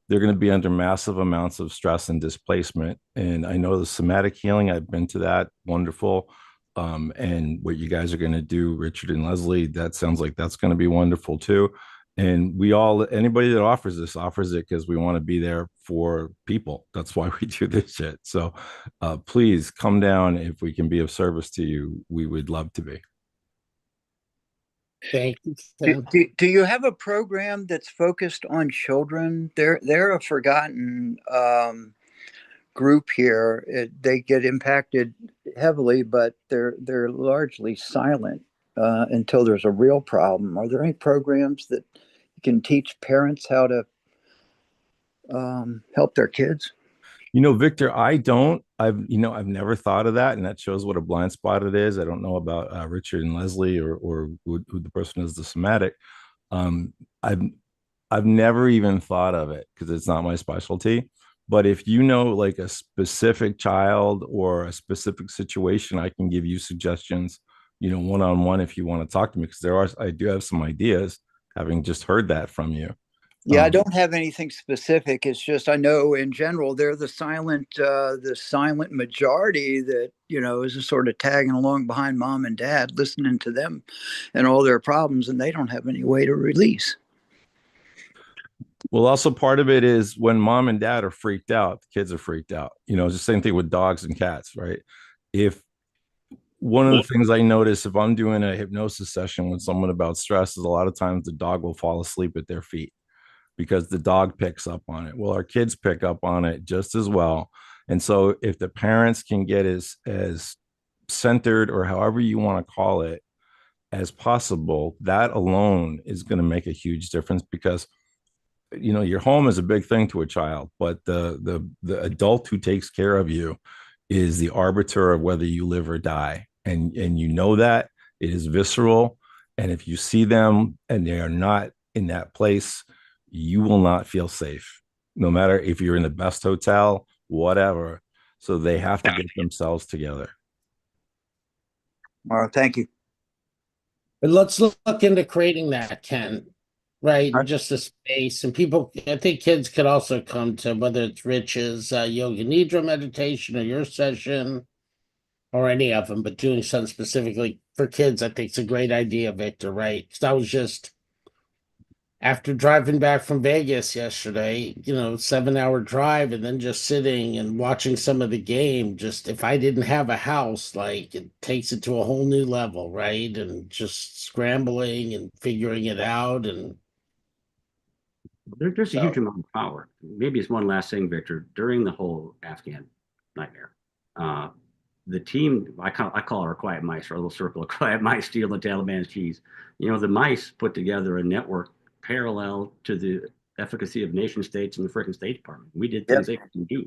They're going to be under massive amounts of stress and displacement. And I know the somatic healing, I've been to that, wonderful. And what you guys are going to do, Richard and Leslie, that sounds like that's going to be wonderful too. And we all, anybody that offers this offers it because we want to be there for people. That's why we do this shit. So please come down. If we can be of service to you, we would love to be. Thank you, Do, Ken. do you have a program that's focused on children? They're a forgotten group here. They get impacted heavily, but they're largely silent until there's a real problem. Are there any programs that you can teach parents how to help their kids? You know, Victor, I've never thought of that, and that shows what a blind spot it is. I don't know about Richard and Leslie or who the person is, the somatic. Um, I've I've never even thought of it because it's not my specialty. But if you know like a specific child or a specific situation, I can give you suggestions, one on one if you want to talk to me, because I do have some ideas having just heard that from you. Yeah, I don't have anything specific. It's just I know in general they're the silent majority that is just sort of tagging along behind mom and dad, listening to them and all their problems, and they don't have any way to release. Well, also part of it is when mom and dad are freaked out, the kids are freaked out. It's the same thing with dogs and cats, right? If one of the things I notice if I'm doing a hypnosis session with someone about stress is a lot of times the dog will fall asleep at their feet because the dog picks up on it. Well, our kids pick up on it just as well. And so if the parents can get as centered, or however you want to call it, as possible, that alone is going to make a huge difference, because your home is a big thing to a child, but the adult who takes care of you is the arbiter of whether you live or die. And that it is visceral. And if you see them and they are not in that place, you will not feel safe, no matter if you're in the best hotel, whatever. So they have to get themselves together. Thank you. But let's look into creating that, Ken, right? All right. Just a space. And people, I think kids could also come to, whether it's Rich's Yoga Nidra meditation or your session or any of them, but doing something specifically for kids, I think it's a great idea, Victor, right? Because I was just, after driving back from Vegas yesterday, 7-hour drive, and then just sitting and watching some of the game, just if I didn't have a house, like it takes it to a whole new level, right? And just scrambling and figuring it out. And There's a huge amount of power. Maybe it's one last thing, Victor. During the whole Afghan nightmare, the team, I call our quiet mice, our little circle of quiet mice steal the Taliban's cheese. The mice put together a network parallel to the efficacy of nation states and the freaking State Department. We did things they couldn't do.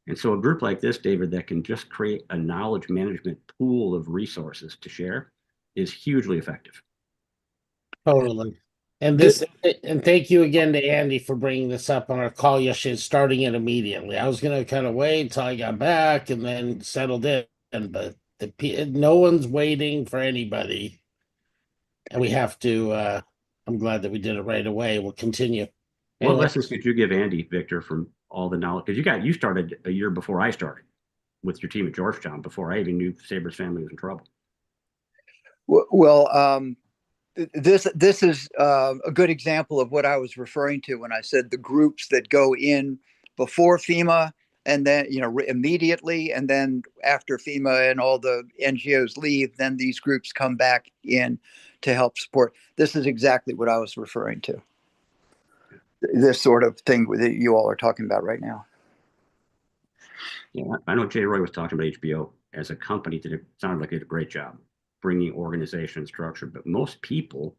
And so a group like this, David, that can just create a knowledge management pool of resources to share is hugely effective. totally. And thank you again to Andy for bringing this up on our call yesterday, starting it immediately. I was going to kind of wait until I got back and then settled in, but no one's waiting for anybody. And we have to, I'm glad that we did it right away. We'll continue. What lessons did you give Andy, Victor, from all the knowledge? Because you started a year before I started with your team at Georgetown, before I even knew Saber's family was in trouble. Well, this is a good example of what I was referring to when I said the groups that go in before FEMA and then, immediately, and then after FEMA and all the NGOs leave, then these groups come back in to help support. This is exactly what I was referring to. This sort of thing that you all are talking about right now. Yeah, I know Jay Roy was talking about HBO as a company that it sounded like it did a great job bringing organization and structure, but most people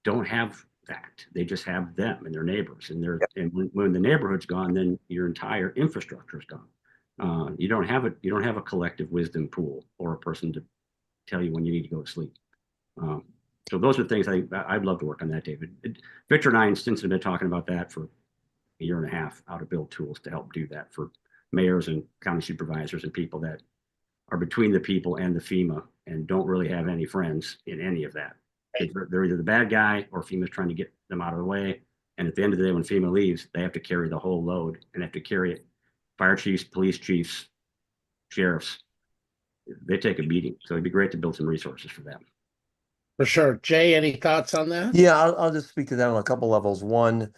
don't have that. They just have them and their neighbors, and and when the neighborhood's gone, then your entire infrastructure is gone. You don't have a collective wisdom pool or a person to tell you when you need to go to sleep. So those are things I'd love to work on that, David. Victor and I since have been talking about that for a year and a half, how to build tools to help do that for mayors and county supervisors and people that are between the people and the FEMA and don't really have any friends in any of that. They're either the bad guy or FEMA's trying to get them out of the way. And at the end of the day, when FEMA leaves, they have to carry the whole load and have to carry it. Fire chiefs, police chiefs, sheriffs, they take a beating. So it'd be great to build some resources for them. For sure. Jay, any thoughts on that? Yeah, I'll just speak to that on a couple levels. One,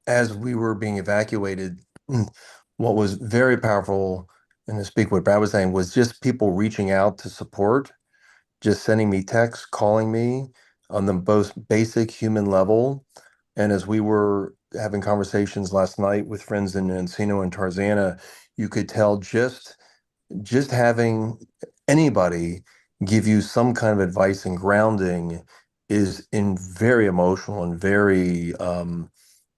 as we were being evacuated, what was very powerful, and to speak what Brad was saying, was just people reaching out to support, just sending me texts, calling me on the most basic human level. And as we were having conversations last night with friends in Encino and Tarzana, you could tell just having anybody give you some kind of advice and grounding is very emotional and very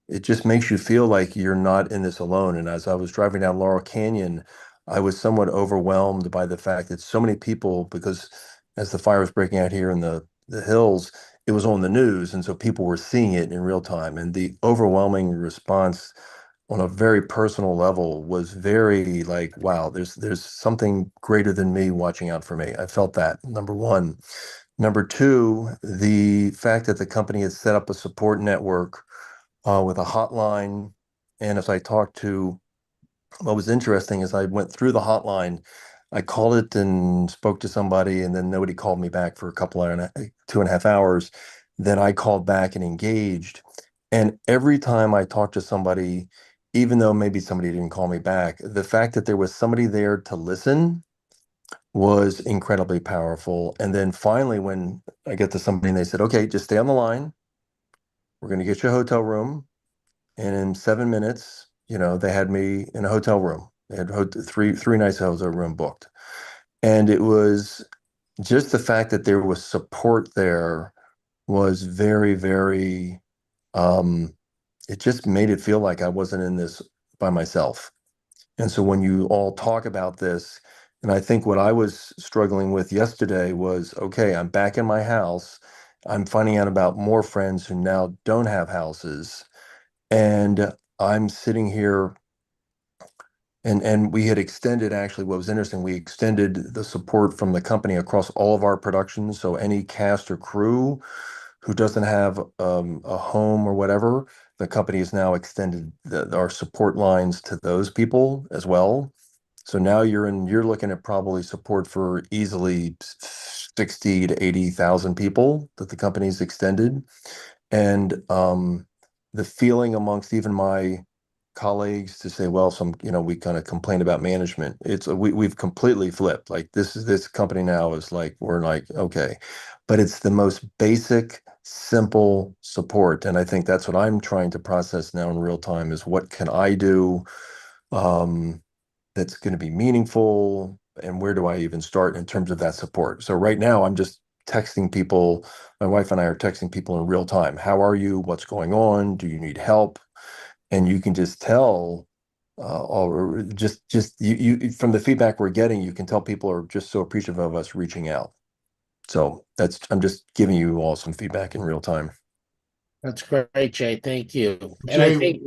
it just makes you feel like you're not in this alone. And as I was driving down Laurel Canyon, I was somewhat overwhelmed by the fact that so many people, because as the fire was breaking out here in the hills, it was on the news, and so people were seeing it in real time, and the overwhelming response on a very personal level was very like, wow, there's something greater than me watching out for me. I felt that, number one. Number two, the fact that the company had set up a support network with a hotline. And as I talked to, what was interesting is I went through the hotline, I called it and spoke to somebody, and then nobody called me back for a couple of 2.5 hours. Then I called back and engaged. And every time I talked to somebody, even though maybe somebody didn't call me back, the fact that there was somebody there to listen was incredibly powerful. And then finally, when I get to somebody and they said, okay, just stay on the line. We're going to get you a hotel room. And in 7 minutes, they had me in a hotel room. They had three nights hotel room booked. And it was just the fact that there was support there was very, very, it just made it feel like I wasn't in this by myself. And so when you all talk about this, and I think what I was struggling with yesterday was, okay, I'm back in my house. I'm finding out about more friends who now don't have houses. And I'm sitting here, and we had extended, actually, what was interesting, we extended the support from the company across all of our productions. So any cast or crew who doesn't have a home or whatever, the company has now extended our support lines to those people as well. So now you're looking at probably support for easily 60 to 80,000 people that the company's extended. And the feeling amongst even my colleagues to say, well, we kind of complain about management. We've completely flipped. Like this company now is like, we're like, okay, but it's the most basic, simple support. And I think that's what I'm trying to process now in real time is what can I do that's going to be meaningful, and where do I even start in terms of that support? So right now I'm just texting people. My wife and I are texting people in real time. How are you? What's going on? Do you need help? And you can just tell, or just you from the feedback we're getting, you can tell people are just so appreciative of us reaching out. So I'm just giving you all some feedback in real time. That's great, Jay. Thank you. And Jay, I think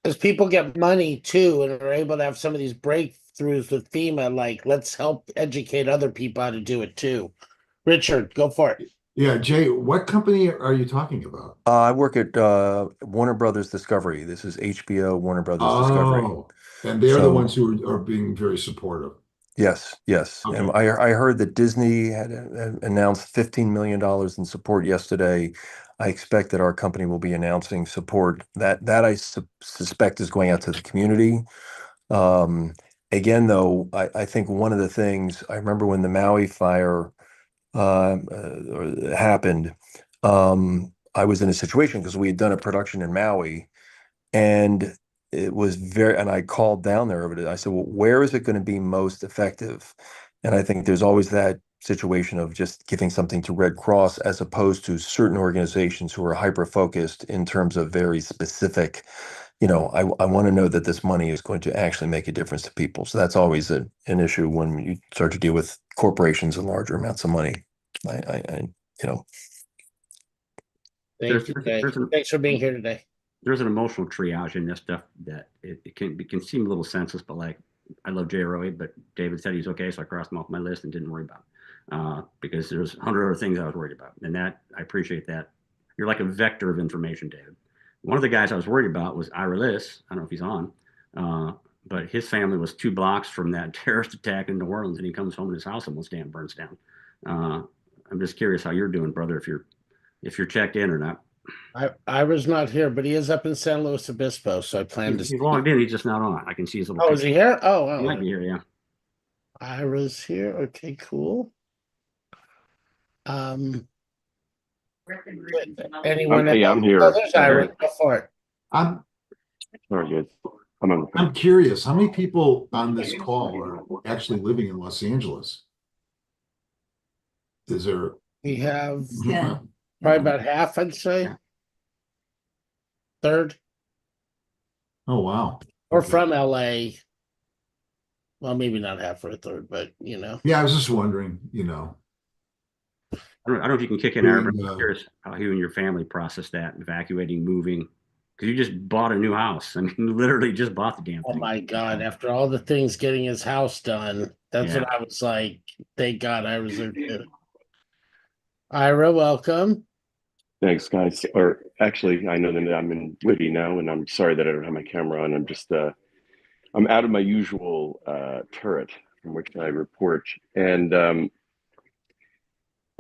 as people get money too and are able to have some of these breakthroughs with FEMA, like let's help educate other people how to do it too. Richard, go for it. yeah, Jay, what company are you talking about? I work at Warner Brothers Discovery. This is HBO Warner Brothers Discovery. Oh, and they're the ones who are being very supportive. Yes, yes. And Okay. I heard that Disney had announced $15 million in support yesterday. I expect that our company will be announcing support that I suspect is going out to the community. Um, Again, though, I think one of the things I remember when the Maui fire happened, I was in a situation because we had done a production in Maui, and it was and I called down there over it. I said, well, where is it going to be most effective? And I think there's always that situation of just giving something to Red Cross as opposed to certain organizations who are hyper focused in terms of very specific, I want to know that this money is going to actually make a difference to people. So that's always an issue when you start to deal with corporations and larger amounts of money. I you know, Thank you, Dave. Thanks for being here today. There's an emotional triage in this stuff that it can seem a little senseless, but like I love Jay Roy, but David said he's okay, so I crossed him off my list and didn't worry about because there's 100 other things I was worried about, and that I appreciate that. You're like a vector of information, David. One of the guys I was worried about was Ira Liss. I don't know if he's on, but his family was 2 blocks from that terrorist attack in New Orleans, and he comes home and his house almost damn burns down. I'm just curious how you're doing, brother. If you're checked in or not. Ira's not here, but he is up in San Luis Obispo, so I plan to. He's logged in. He's just not on. I can see his little. Oh, is he here? Oh, He might be here. Yeah. Ira's here. Okay, cool. Anyone? I'm here. Oh, there's Ira. Go for it. I'm Sorry, guys. I'm I'm curious, how many people on this call are actually living in Los Angeles? Is there? We have Yeah. probably about half, I'd say. Third. Oh, wow. Or Okay. from LA. Well, maybe not half or a third, but Yeah, I was just wondering, I don't know if you can kick in, Aaron, but I'm curious how you and your family process that, evacuating, moving, because you just bought a new house. I mean, you literally just bought the damn oh thing. my God, after all the things getting his house done, that's what I was like. Thank God I was there too. Ira, welcome. Thanks, guys. Or actually, I know that I'm in WITI now, and I'm sorry that I don't have my camera on. I'm just I'm out of my usual turret from which I report, and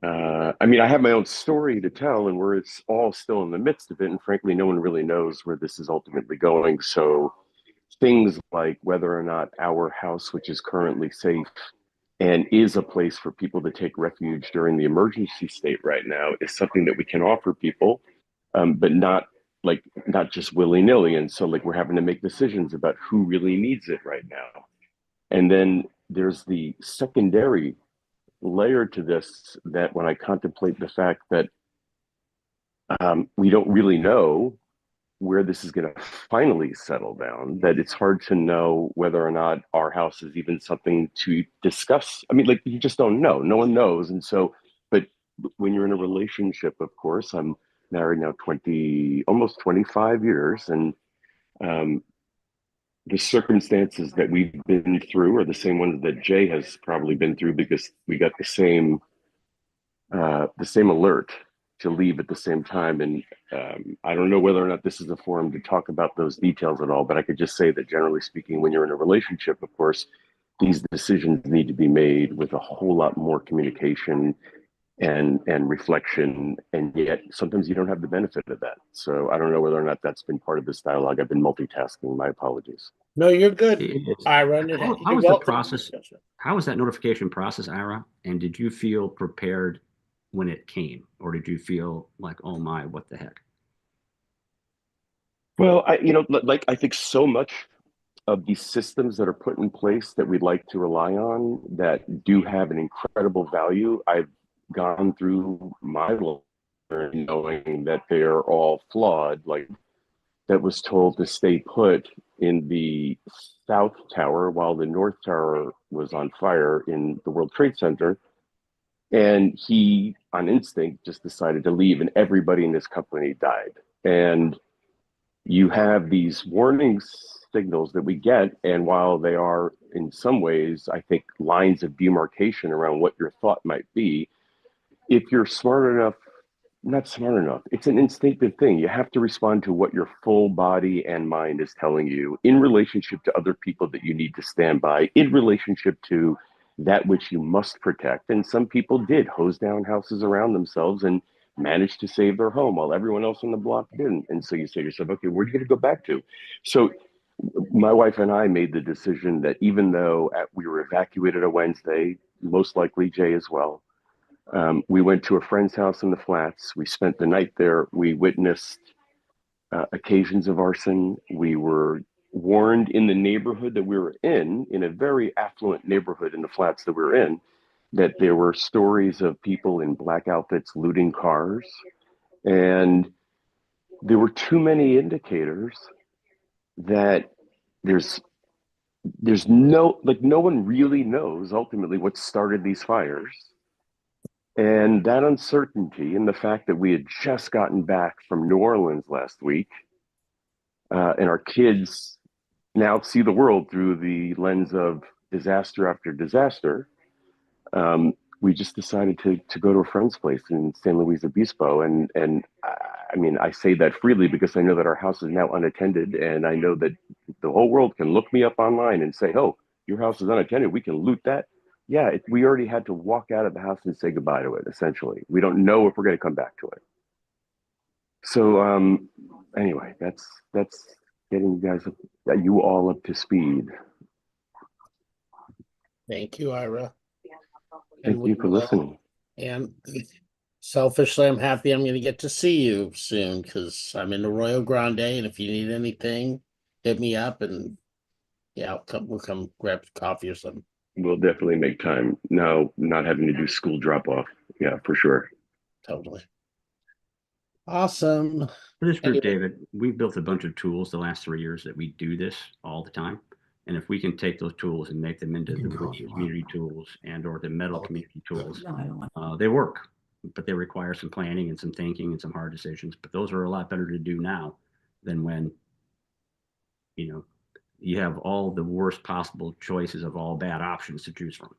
I mean, I have my own story to tell, and we're it's all still in the midst of it, and frankly, no one really knows where this is ultimately going. So things like whether or not our house, which is currently safe and is a place for people to take refuge during the emergency state right now, is something that we can offer people, but not just willy-nilly. And so like we're having to make decisions about who really needs it right now. And then there's the secondary layer to this, that when I contemplate the fact that we don't really know where this is going to finally settle down, that it's hard to know whether or not our house is even something to discuss. I mean, like, you just don't know. No one knows. And so, but when you're in a relationship, of course, I'm married now almost 25 years. And the circumstances that we've been through are the same ones that Jay has probably been through, because we got the same alert to leave at the same time. And I don't know whether or not this is a forum to talk about those details at all, but I could just say that generally speaking, when you're in a relationship, of course, these decisions need to be made with a whole lot more communication and reflection, and yet sometimes you don't have the benefit of that. So I don't know whether or not that's been part of this dialogue. I've been multitasking. My apologies. No, you're good. Ira, How was the process? How was that notification process, Ira? And did you feel prepared when it came, or did you feel like, oh my, what the heck? Well, I think so much of these systems that are put in place that we'd like to rely on that do have an incredible value. I've gone through my life knowing that they are all flawed. Like, that was told to stay put in the South Tower while the North Tower was on fire in the World Trade Center. And he, on instinct, just decided to leave, and everybody in this company died. And you have these warning signals that we get, and while they are in some ways, I think, lines of demarcation around what your thought might be, if you're smart enough not smart enough. It's an instinctive thing. You have to respond to what your full body and mind is telling you in relationship to other people that you need to stand by, in relationship to that which you must protect. And some people did hose down houses around themselves and managed to save their home while everyone else on the block didn't. And so you say to yourself, okay, where are you going to go back to? So my wife and I made the decision that even though we were evacuated on Wednesday, most likely Jay as well, we went to a friend's house in the flats. We spent the night there. We witnessed occasions of arson. We were warned in the neighborhood that we were in a very affluent neighborhood in the flats that we were in, that there were stories of people in black outfits looting cars. And there were too many indicators that there's no one really knows ultimately what started these fires. And that uncertainty and the fact that we had just gotten back from New Orleans last week, and our kids now see the world through the lens of disaster after disaster, we just decided to go to a friend's place in San Luis Obispo. And I mean, I say that freely because I know that our house is now unattended, and I know that the whole world can look me up online and say, "Oh, your house is unattended. We can loot that." Yeah, we already had to walk out of the house and say goodbye to it. Essentially, we don't know if we're going to come back to it. So anyway, that's getting you all up to speed. Thank you, Ira. Thank you for listening. And selfishly, I'm happy I'm going to get to see you soon because I'm in the Royal Grande, and if you need anything, hit me up, and yeah, we'll come grab coffee or something. We'll definitely make time. Now, not having to do school drop off. Yeah, for sure. Totally. Awesome. For this group, Anyway. David, we've built a bunch of tools the last 3 years that we do this all the time. And if we can take those tools and make them into the community tools and or the metal community tools, No, I don't want. they work, but they require some planning and some thinking and some hard decisions. But those are a lot better to do now than when, you have all the worst possible choices of all bad options to choose from.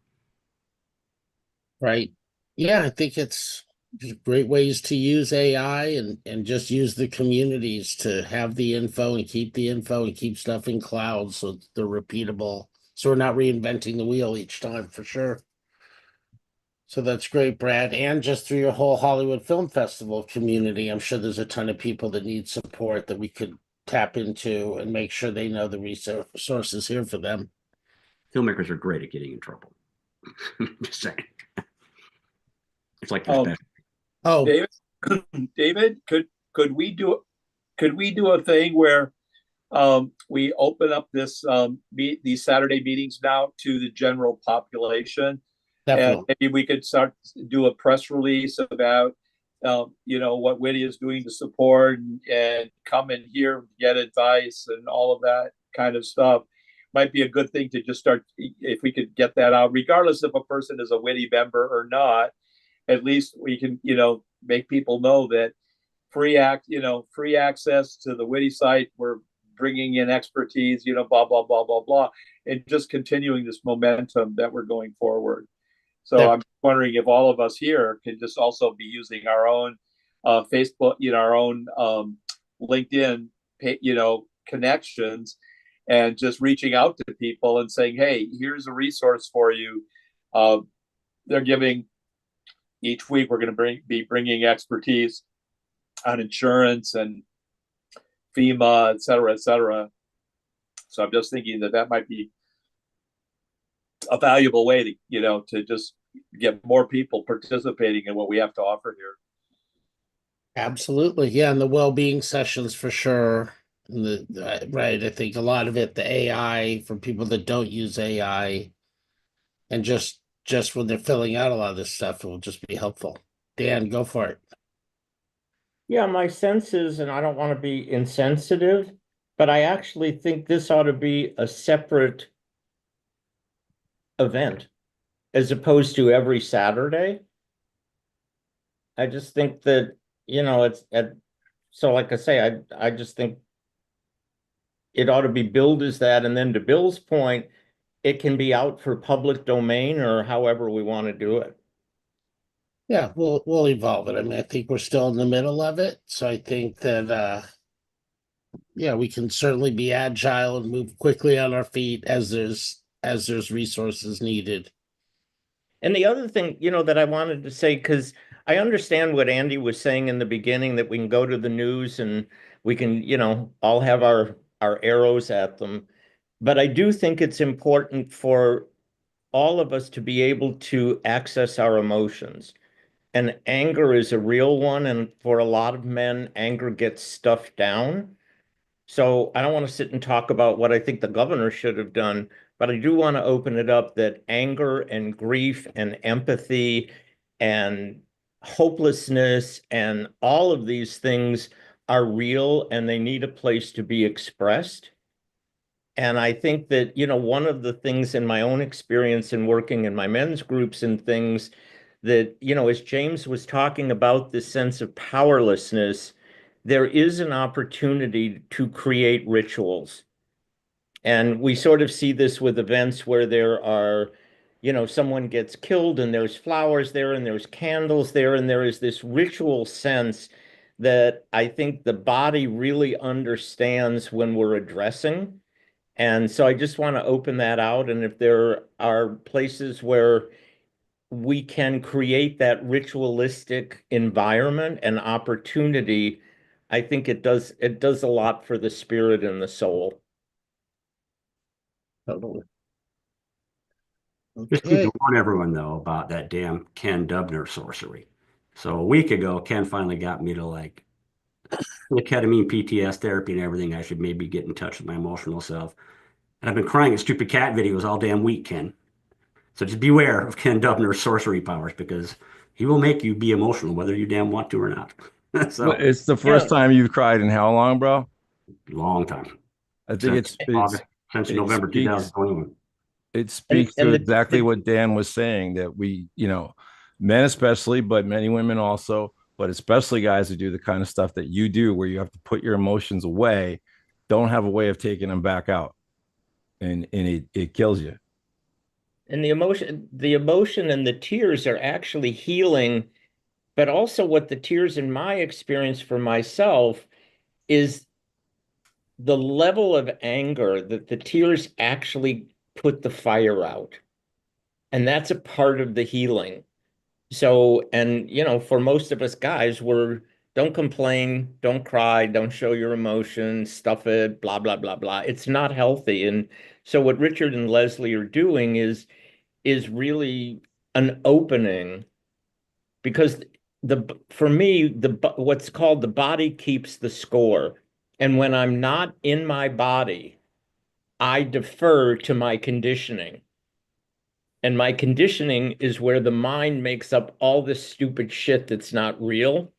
Right. Yeah, I think it's great ways to use AI and just use the communities to have the info and keep the info and keep stuff in clouds so they're repeatable. So we're not reinventing the wheel each time, for sure. So that's great, Brad. And just through your whole Hollywood Film Festival community, I'm sure there's a ton of people that need support that we could tap into and make sure they know the resources here for them. Filmmakers are great at getting in trouble. Just saying. It's like David, David, could we do a thing where we open up these Saturday meetings now to the general population? Definitely. And maybe we could start do a press release about what WITI is doing to support and come in here, get advice and all of that kind of stuff. Might be a good thing to just start, if we could get that out, regardless if a person is a WITI member or not. At least we can, make people know that free access to the WITI site. We're bringing in expertise, blah, blah, blah, blah, blah, and just continuing this momentum that we're going forward. So I'm wondering if all of us here can just also be using our own Facebook, our own LinkedIn, connections, and just reaching out to people and saying, hey, here's a resource for you. They're giving, each week we're going to be bringing expertise on insurance and FEMA, et cetera, et cetera. So I'm just thinking that might be a valuable way to just get more people participating in what we have to offer here. Absolutely. Yeah. And the well-being sessions for sure. And right. I think a lot of it, the AI for people that don't use AI, and just when they're filling out a lot of this stuff, it will just be helpful. Dan, go for it. Yeah, my sense is, and I don't want to be insensitive, but I actually think this ought to be a separate event as opposed to every Saturday. I just think that, so like I say, I just think it ought to be billed as that. And then to Bill's point, it can be out for public domain or however we want to do it. Yeah, we'll evolve it. I mean, I think we're still in the middle of it. So I think that yeah, we can certainly be agile and move quickly on our feet as there's resources needed. And the other thing, that I wanted to say, because I understand what Andy was saying in the beginning, that we can go to the news and we can, all have our arrows at them. But I do think it's important for all of us to be able to access our emotions. And anger is a real one. And for a lot of men, anger gets stuffed down. So I don't want to sit and talk about what I think the governor should have done, but I do want to open it up that anger and grief and empathy and hopelessness and all of these things are real and they need a place to be expressed. And I think that, one of the things in my own experience in working in my men's groups and things that, as James was talking about this sense of powerlessness, there is an opportunity to create rituals. And we sort of see this with events where there are, someone gets killed and there's flowers there and there's candles there, and there is this ritual sense that I think the body really understands when we're addressing. And so I just want to open that out. And if there are places where we can create that ritualistic environment and opportunity, I think it does a lot for the spirit and the soul. Totally. Just need Okay. to warn everyone though about that damn Ken Dubner sorcery. So a week ago, Ken finally got me to like the ketamine PTS therapy and everything. I should maybe get in touch with my emotional self. And I've been crying at stupid cat videos all damn week, Ken. So just beware of Ken Dubner's sorcery powers because he will make you be emotional whether you damn want to or not. But So it's the Yeah. first time you've cried in how long, bro? long time I think since August, since it November speaks 2021. it And speaks to and exactly what Dan was saying, that we, men especially, but many women also, but especially guys who do the kind of stuff that you do, where you have to put your emotions away, don't have a way of taking them back out, and it kills you. the emotion and the tears are actually healing, but also what the tears in my experience for myself is the level of anger that the tears actually put the fire out. And that's a part of the healing. So, and for most of us guys, we're don't complain, don't cry, don't show your emotions, stuff it, blah, blah, blah, blah. It's not healthy. And so what Richard and Leslie are doing is really an opening, because for me, what's called the body keeps the score. And when I'm not in my body, I defer to my conditioning. And my conditioning is where the mind makes up all this stupid shit that's not real,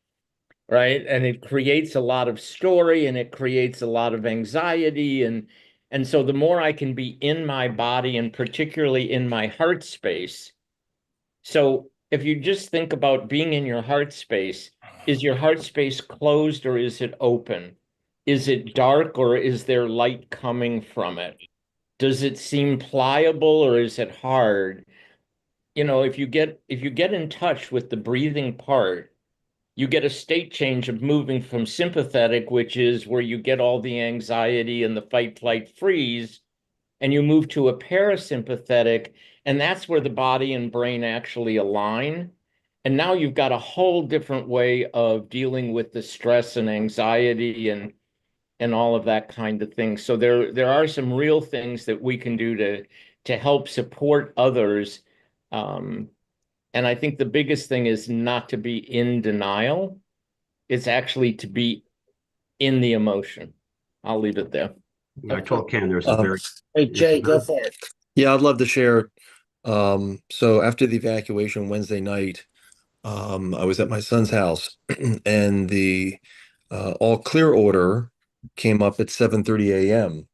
right? And it creates a lot of story and it creates a lot of anxiety. And so the more I can be in my body and particularly in my heart space. So if you just think about being in your heart space, is your heart space closed or is it open? Is it dark or is there light coming from it? Does it seem pliable or is it hard? If you get in touch with the breathing part, you get a state change of moving from sympathetic, which is where you get all the anxiety and the fight, flight, freeze, and you move to a parasympathetic, and that's where the body and brain actually align. And now you've got a whole different way of dealing with the stress and anxiety and all of that kind of thing. So there are some real things that we can do to help support others. Um, and I think the biggest thing is not to be in denial. It's actually to be in the emotion. I'll leave it there. I told Ken there's a Um, very Hey, Jay, go for it. yeah, I'd love to share. So after the evacuation Wednesday night, I was at my son's house and the all clear order came up at 7:30 a.m.,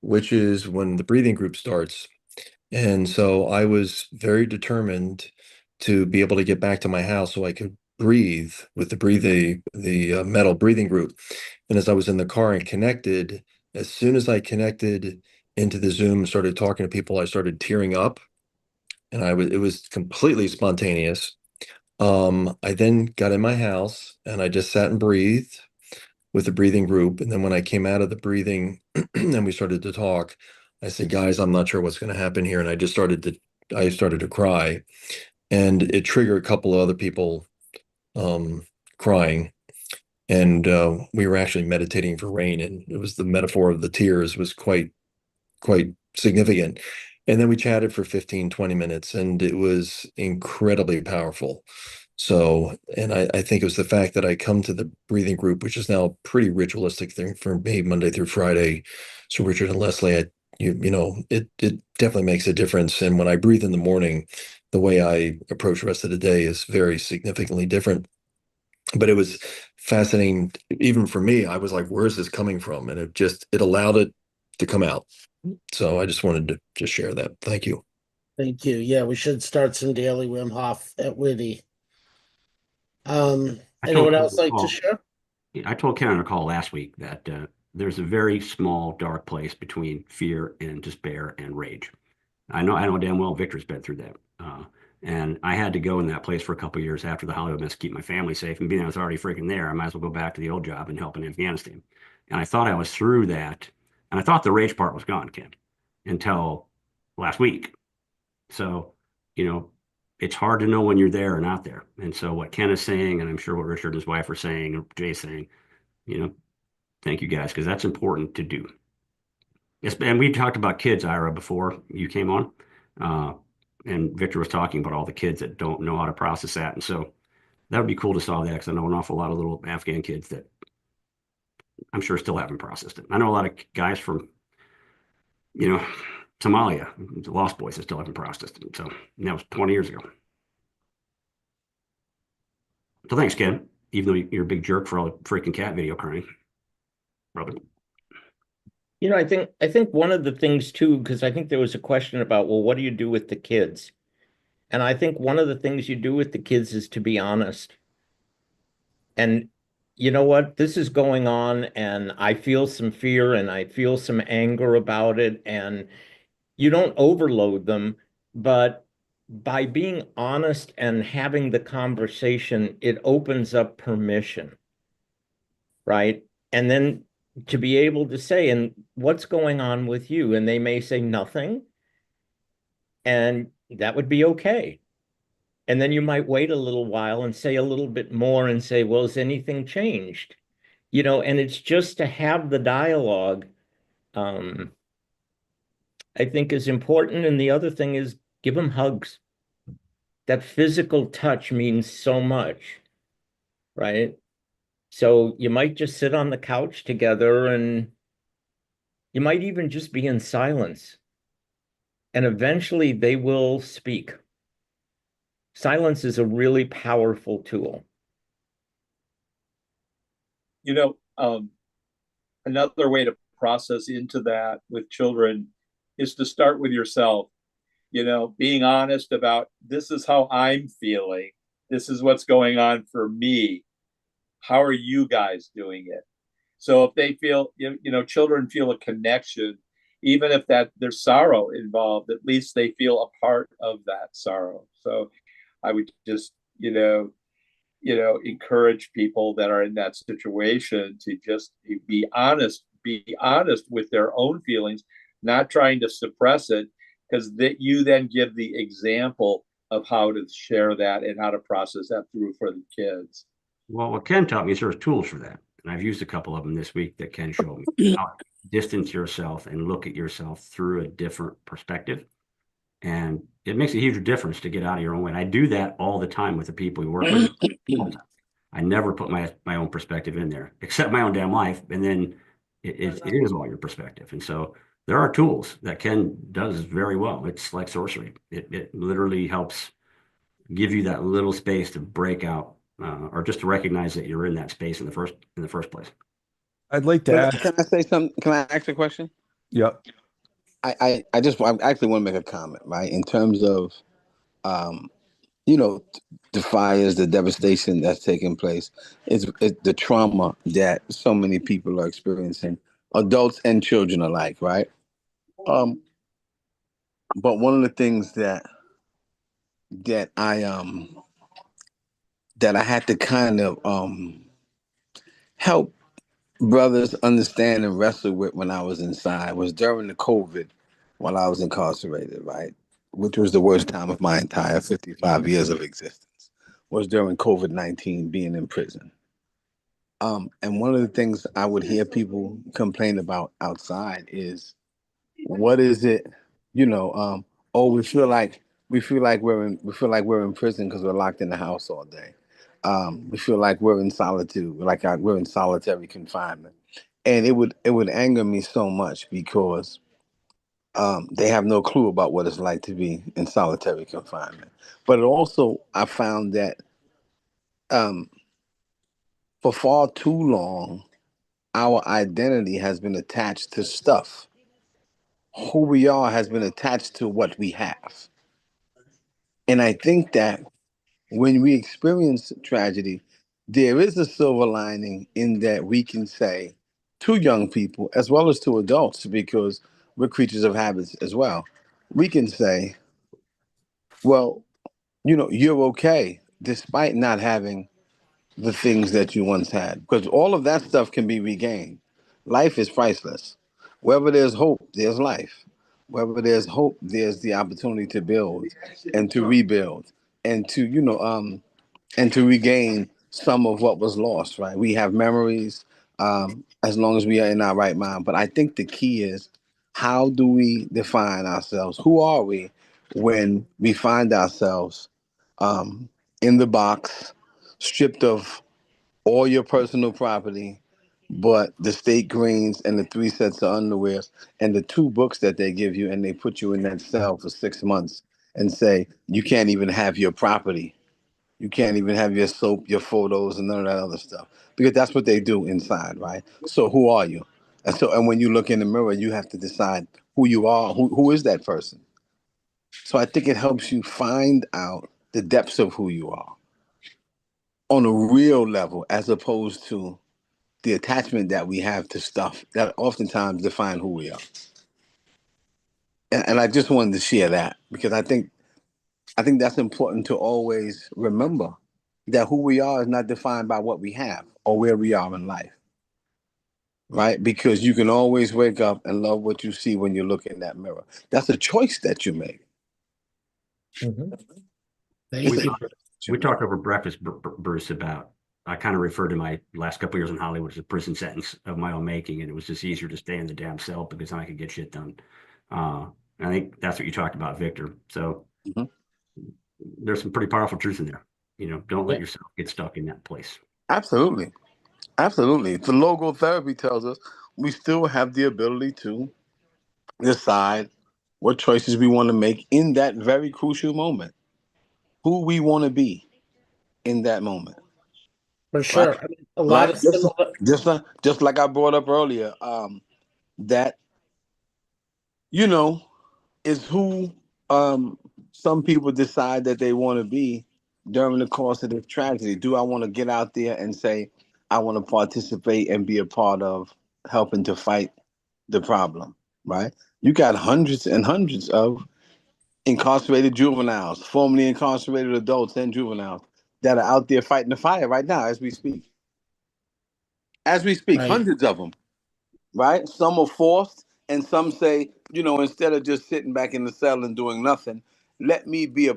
which is when the breathing group starts. And so I was very determined to be able to get back to my house so I could breathe with the metal breathing group. And as I was in the car and connected, as soon as I connected into the Zoom and started talking to people, I started tearing up, and it was completely spontaneous. I then got in my house and I just sat and breathed with the breathing group. And then when I came out of the breathing and we started to talk, I said, guys, I'm not sure what's going to happen here. And I started to cry, and it triggered a couple of other people crying. And we were actually meditating for rain, and it was the metaphor of the tears was quite significant. And then we chatted for 15, 20 minutes, and it was incredibly powerful. So, and I think it was the fact that I come to the breathing group, which is now a pretty ritualistic thing for me, Monday through Friday. So Richard and Leslie, it definitely makes a difference. And when I breathe in the morning, the way I approach the rest of the day is very significantly different. But it was fascinating, even for me. I was like, where is this coming from? And it allowed it to come out. So I just wanted to just share that. Thank you. Thank you. Yeah, we should start some daily Wim Hof at WITI. I told Anyone Ken else on a like to call- share? I told Ken on a call last week that there's a very small, dark place between fear and despair and rage. I know damn well Victor's been through that. And I had to go in that place for a couple of years after the Hollywood mess to keep my family safe. And being I was already freaking there, I might as well go back to the old job and help in Afghanistan. And I thought I was through that. And I thought the rage part was gone, Ken, until last week. So, it's hard to know when you're there or not there. And so what Ken is saying, and I'm sure what Richard and his wife are saying, or Jay's saying, you know, thank you guys, because that's important to do. Yes, and we talked about kids, Ira, before you came on. Uh, and Victor was talking about all the kids that don't know how to process that. And so that would be cool to solve that, because I know an awful lot of little Afghan kids that I'm sure still haven't processed it. I know a lot of guys from, you know, Somalia, the Lost Boys, that still haven't processed it. So that was 20 years ago. So thanks, Ken, even though you're a big jerk for all the freaking cat video crying, brother. I think one of the things too, because I think there was a question about, well, what do you do with the kids? And I think one of the things you do with the kids is to be honest. And you know what? This is going on, and I feel some fear and I feel some anger about it. And you don't overload them, but by being honest and having the conversation, it opens up permission, right? And then to be able to say, and what's going on with you? And they may say nothing, and that would be okay. And then you might wait a little while and say a little bit more and say, well, has anything changed? And it's just to have the dialogue, I think is important. And the other thing is give them hugs. That physical touch means so much, right? So you might just sit on the couch together, and you might even just be in silence. And eventually they will speak. Silence is a really powerful tool. Another way to process into that with children is to start with yourself. Being honest about, this is how I'm feeling. This is what's going on for me. How are you guys doing it? So if they feel, children feel a connection, even if that there's sorrow involved, at least they feel a part of that sorrow. So I would just, encourage people that are in that situation to just be honest with their own feelings, not trying to suppress it, because that you then give the example of how to share that and how to process that through for the kids. Well, what Ken taught me is there's tools for that. And I've used a couple of them this week that Ken showed me. How to distance yourself and look at yourself through a different perspective. And it makes a huge difference to get out of your own way. And I do that all the time with the people we work with. I never put my own perspective in there, except my own damn life. And then it is all your perspective. And so there are tools that Ken does very well. It's like sorcery. It literally helps give you that little space to break out, or just to recognize that you're in that space in the first place. I'd like to add. Can I say something? Can I ask a question? Yep. I actually want to make a comment, right? In terms of, the fires, the devastation that's taking place, it's the trauma that so many people are experiencing, adults and children alike, right? But one of the things that I that I had to kind of help brothers understand and wrestle with when I was inside was during the COVID while I was incarcerated, right? Which was the worst time of my entire 55 years of existence, was during COVID-19 being in prison. And one of the things I would hear people complain about outside is what is it, oh, we feel like we're in prison because we're locked in the house all day. We feel like we're in solitude, we're in solitary confinement. And it would anger me so much because they have no clue about what it's like to be in solitary confinement. But it also, I found that um, for far too long, our identity has been attached to stuff. Who we are has been attached to what we have. And I think that when we experience tragedy, there is a silver lining in that we can say to young people as well as to adults, because we're creatures of habits as well. We can say, well, you're okay despite not having the things that you once had, because all of that stuff can be regained. Life is priceless. Wherever there's hope, there's life. Wherever there's hope, there's the opportunity to build and to rebuild and to, and to regain some of what was lost, right? We have memories as long as we are in our right mind. But I think the key is, how do we define ourselves? Who are we when we find ourselves in the box, stripped of all your personal property, but the state greens and the 3 sets of underwear and the 2 books that they give you, and they put you in that cell for 6 months and say, you can't even have your property. You can't even have your soap, your photos, and none of that other stuff, because that's what they do inside, right? So who are you? And when you look in the mirror, you have to decide who you are. Who is that person? So I think it helps you find out the depths of who you are on a real level, as opposed to the attachment that we have to stuff that oftentimes define who we are. And I just wanted to share that because I think that's important to always remember, that who we are is not defined by what we have or where we are in life, right? Because you can always wake up and love what you see when you look in that mirror. That's a choice that you make. Thank you. We talked over breakfast, Bruce, about, I kind of referred to my last couple of years in Hollywood as a prison sentence of my own making, and it was just easier to stay in the damn cell because then I could get shit done. I think that's what you talked about, Victor. So there's some pretty powerful truth in there. Don't let yourself get stuck in that place. Absolutely. Absolutely. The logotherapy tells us we still have the ability to decide what choices we want to make in that very crucial moment, who we want to be in that moment. For sure. Right? I mean, a lot of similar. Just like I brought up earlier, that you know is who some people decide that they want to be during the course of this tragedy. Do I want to get out there and say I want to participate and be a part of helping to fight the problem? Right? You got hundreds and hundreds of incarcerated juveniles, formerly incarcerated adults and juveniles that are out there fighting the fire right now as we speak. Right. Hundreds of them, right? Some are forced, and some say, instead of just sitting back in the cell and doing nothing, let me be a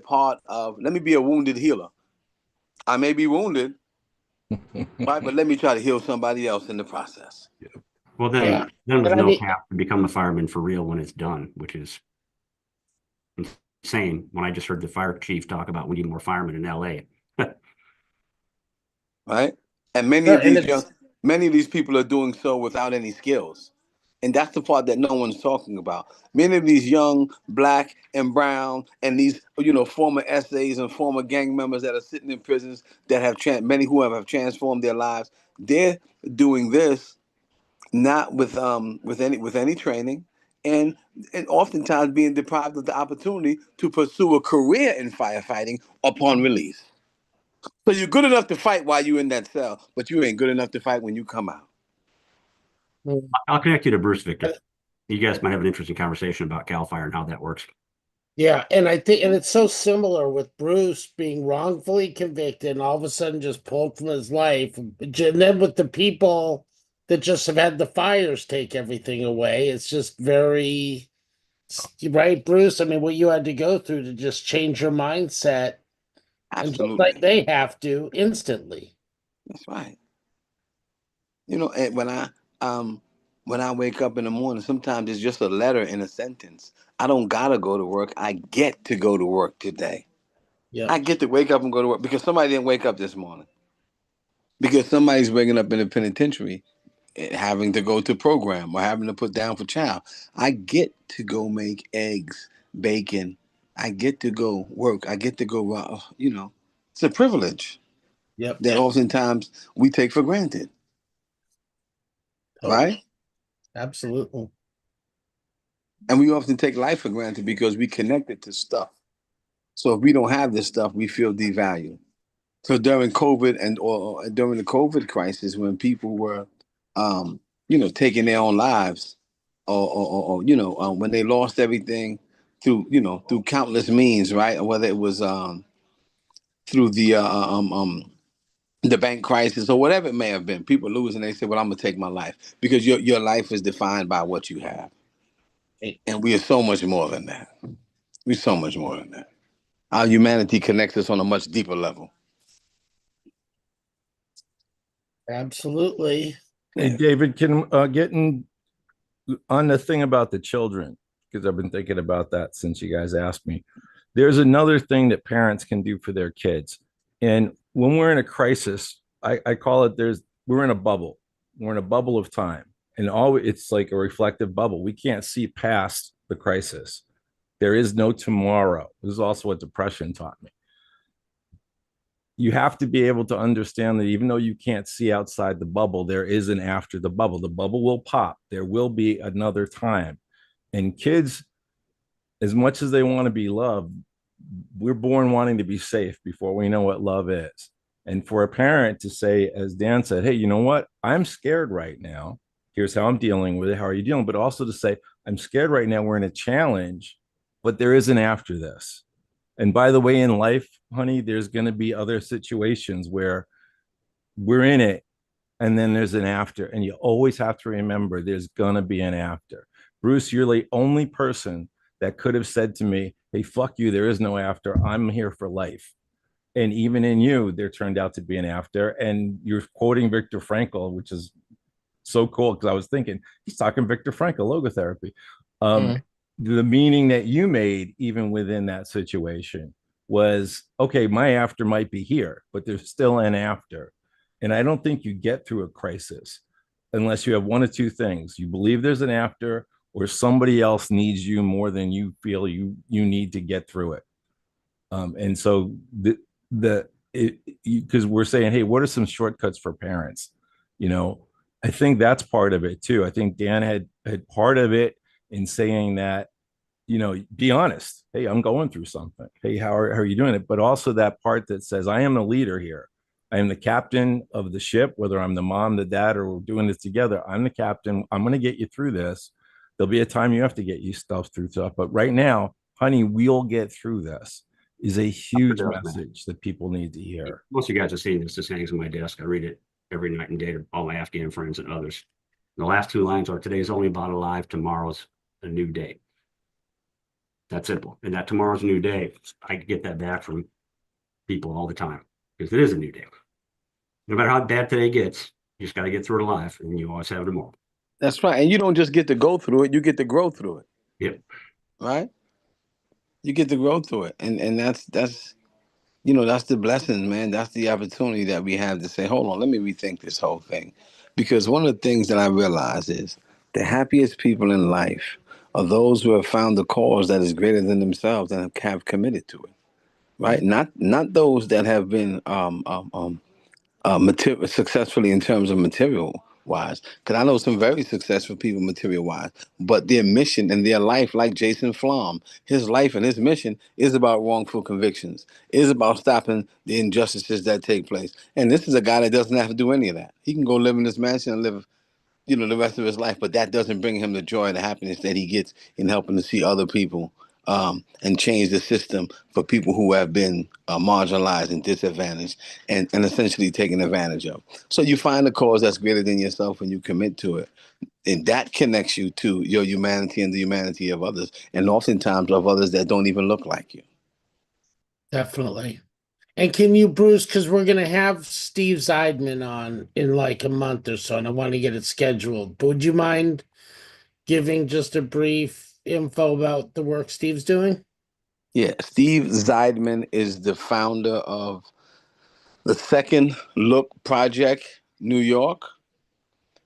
wounded healer. I may be wounded, right? But let me try to heal somebody else in the process. Well, then there's no path to become a fireman for real when it's done, which is insane. When I just heard the fire chief talk about we need more firemen in LA. Right? And many of these people are doing so without any skills. And that's the part that no one's talking about. Many of these young black and brown and these, former essays and former gang members that are sitting in prisons that have many who have transformed their lives. They're doing this not with any training, and oftentimes being deprived of the opportunity to pursue a career in firefighting upon release. So you're good enough to fight while you're in that cell, but you ain't good enough to fight when you come out. I'll connect you to Bruce, Victor. You guys might have an interesting conversation about CAL FIRE and how that works. Yeah, and I think, and it's so similar with Bruce being wrongfully convicted and all of a sudden just pulled from his life. And then with the people that just have had the fires take everything away, it's just very, right, Bruce? I mean, what you had to go through to just change your mindset, and just like Absolutely. they have to instantly. That's right. You know, and when I wake up in the morning, sometimes it's just a letter in a sentence. I don't gotta go to work. I get to go to work today. Yeah. I get to wake up and go to work because somebody didn't wake up this morning. Because somebody's waking up in a penitentiary, having to go to program or having to put down for child. I get to go make eggs, bacon. I get to go work. I get to go. It's a privilege Yep. that oftentimes we take for granted, Totally. right? Absolutely. And we often take life for granted because we connect it to stuff. So if we don't have this stuff, we feel devalued. So during COVID or during the COVID crisis, when people were, taking their own lives, or when they lost everything through countless means, right? Or whether it was through the bank crisis or whatever it may have been, people losing. They say, "Well, I'm gonna take my life," because your life is defined by what you have, and we are so much more than that. We're so much more than that. Our humanity connects us on a much deeper level. Absolutely. Hey, David, can getting on the thing about the children, because I've been thinking about that since you guys asked me. There's another thing that parents can do for their kids. And when we're in a crisis, I call it we're in a bubble. We're in a bubble of time. And it's like a reflective bubble. We can't see past the crisis. There is no tomorrow. This is also what depression taught me. You have to be able to understand that even though you can't see outside the bubble, there is an after the bubble. The bubble will pop. There will be another time. And kids, as much as they want to be loved, we're born wanting to be safe before we know what love is. And for a parent to say, as Dan said, hey, you know what? I'm scared right now. Here's how I'm dealing with it. How are you dealing? But also to say, I'm scared right now. We're in a challenge, but there is an after this. And by the way, in life, honey, there's going to be other situations where we're in it and then there's an after. And you always have to remember there's going to be an after. Bruce, you're the only person that could have said to me, hey, fuck you. There is no after. I'm here for life. And even in you, there turned out to be an after. And you're quoting Viktor Frankl, which is so cool because I was thinking he's talking Viktor Frankl, logotherapy. The meaning that you made, even within that situation, was okay. My after might be here, but there's still an after. And I don't think you get through a crisis unless you have one of two things: you believe there's an after, or somebody else needs you more than you feel you need to get through it. And so because we're saying, hey, what are some shortcuts for parents? You know, I think that's part of it too. I think Dan had part of it in saying that, be honest. Hey, I'm going through something. Hey, how are you doing it? But also that part that says, I am the leader here. I am the captain of the ship, whether I'm the mom, the dad, or we're doing this together. I'm the captain. I'm going to get you through this. There'll be a time you have to get you stuff through stuff. But right now, honey, we'll get through this is a huge message that people need to hear. Most of you guys have seen this. This hangs on my desk. I read it every night and day to all my Afghan friends and others. The last two lines are, today's only about alive, tomorrow's a new day. That's simple. And that tomorrow's a new day, I get that back from people all the time because it is a new day. No matter how bad today gets, you just got to get through it alive, and you always have tomorrow. That's right. And you don't just get to go through it, you get to grow through it. Yep. Right? You get to grow through it. And that's that's the blessing, man. That's the opportunity that we have to say, hold on, let me rethink this whole thing. Because one of the things that I realize is the happiest people in life are those who have found the cause that is greater than themselves and have committed to it. Right? Not those that have been successfully in terms of material wise, because I know some very successful people material wise, but their mission and their life, like Jason Flom, his life and his mission is about wrongful convictions, is about stopping the injustices that take place. And this is a guy that doesn't have to do any of that. He can go live in this mansion and live the rest of his life, but that doesn't bring him the joy and the happiness that he gets in helping to see other people and change the system for people who have been marginalized and disadvantaged and essentially taken advantage of. So you find a cause that's greater than yourself and you commit to it. And that connects you to your humanity and the humanity of others, and oftentimes of others that don't even look like you. Definitely. And can you, Bruce, because we're going to have Steve Zeidman on in like a month or so, and I want to get it scheduled. But would you mind giving just a brief info about the work Steve's doing? Yeah, Steve Zeidman is the founder of the Second Look Project, New York,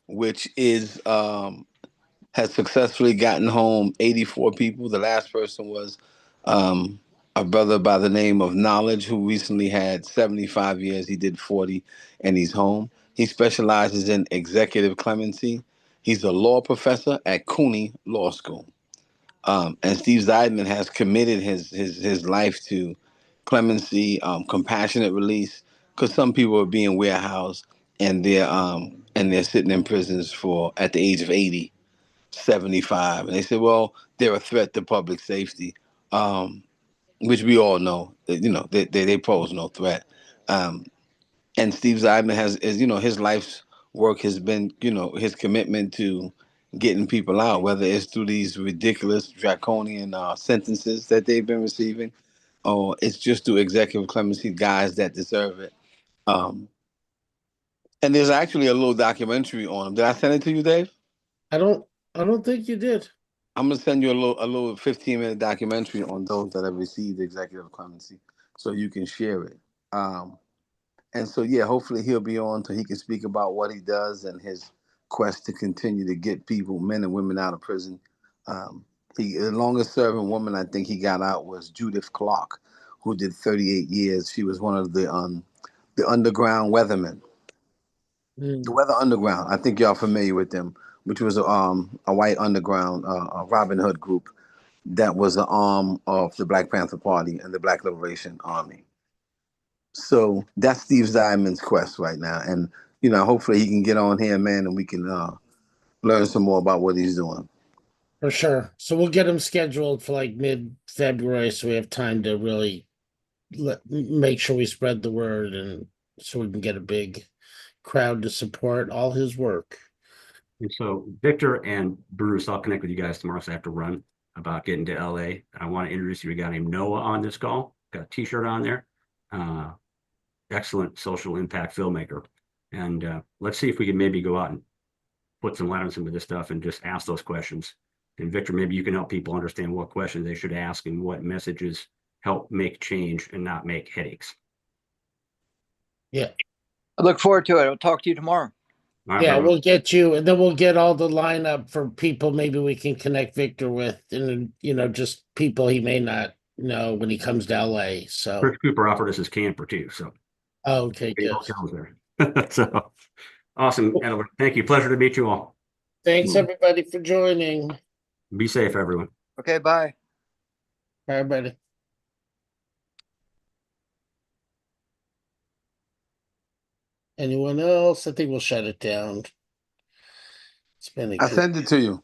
which is has successfully gotten home 84 people. The last person was a brother by the name of Knowledge, who recently had 75 years. He did 40 and he's home. He specializes in executive clemency. He's a law professor at Cooney Law School. And Steve Zeidman has committed his life to clemency, compassionate release, because some people are being warehoused and they're sitting in prisons for at the age of 80, 75, and they say, well, they're a threat to public safety, which we all know that they pose no threat. And Steve Zeidman his life's work has been his commitment to getting people out, whether it's through these ridiculous draconian sentences that they've been receiving, or it's just through executive clemency, guys that deserve it. And there's actually a little documentary on him. Did I send it to you, Dave? I don't think you did. I'm gonna send you a little 15-minute documentary on those that have received executive clemency, so you can share it. And so yeah, hopefully he'll be on so he can speak about what he does and his quest to continue to get people, men and women, out of prison. The longest serving woman I think he got out was Judith Clark, who did 38 years. She was one of the underground weathermen. The Weather Underground. I think y'all familiar with them, which was a white underground Robin Hood group that was an arm of the Black Panther Party and the Black Liberation Army. So that's Steve Zeidman's quest right now, and hopefully he can get on here, man, and we can learn some more about what he's doing. For sure. So we'll get him scheduled for like mid-February, so we have time to really make sure we spread the word, and so we can get a big crowd to support all his work. And so Victor and Bruce, I'll connect with you guys tomorrow, so I have to run about getting to LA. I want to introduce you to a guy named Noah on this call. Got a t-shirt on there. Excellent social impact filmmaker. And let's see if we can maybe go out and put some light on some of this stuff and just ask those questions. And Victor, maybe you can help people understand what questions they should ask and what messages help make change and not make headaches. Yeah. I look forward to it. I'll talk to you tomorrow. Right, Yeah, brother. we'll get you, and then we'll get all the lineup for people maybe we can connect Victor with, and just people he may not know when he comes to LA. So Chris Cooper offered us his camper too. So okay, good. There. So awesome, Edward. Thank you. Pleasure to meet you all. Thanks everybody for joining. Be safe, everyone. Okay, bye. Bye, everybody. Anyone else? I think we'll shut it down. It's been I sent it to you.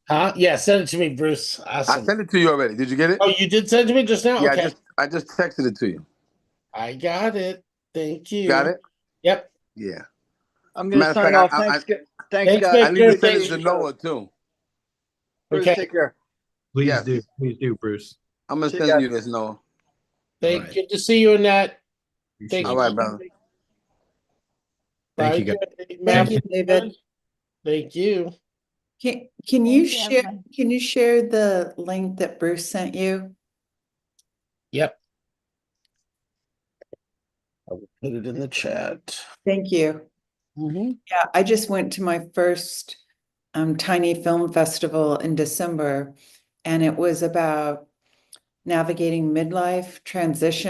Huh? Yeah, send it to me, Bruce. Awesome. I sent it to you already. Did you get it? Oh, you did send it to me just now? Yeah, Okay. I just texted it to you. I got it. Thank you. Got it? Yep. Yeah. I'm going to Matter of sign off. fact, Thanks, Thanks, guys. I need to Victor. send it to Noah too. Bruce, Okay. take care. Please do, Bruce. I'm gonna See you send guys. you this, Noah. Good to see you, Annette. Thank All you. right, brother. Thank Bye, you, guys. Jay. Thank you, David. Thank you. Can you share the link that Bruce sent you? Yep. I will put it in the chat. Thank you. Yeah, I just went to my first tiny film festival in December, and it was about navigating midlife transition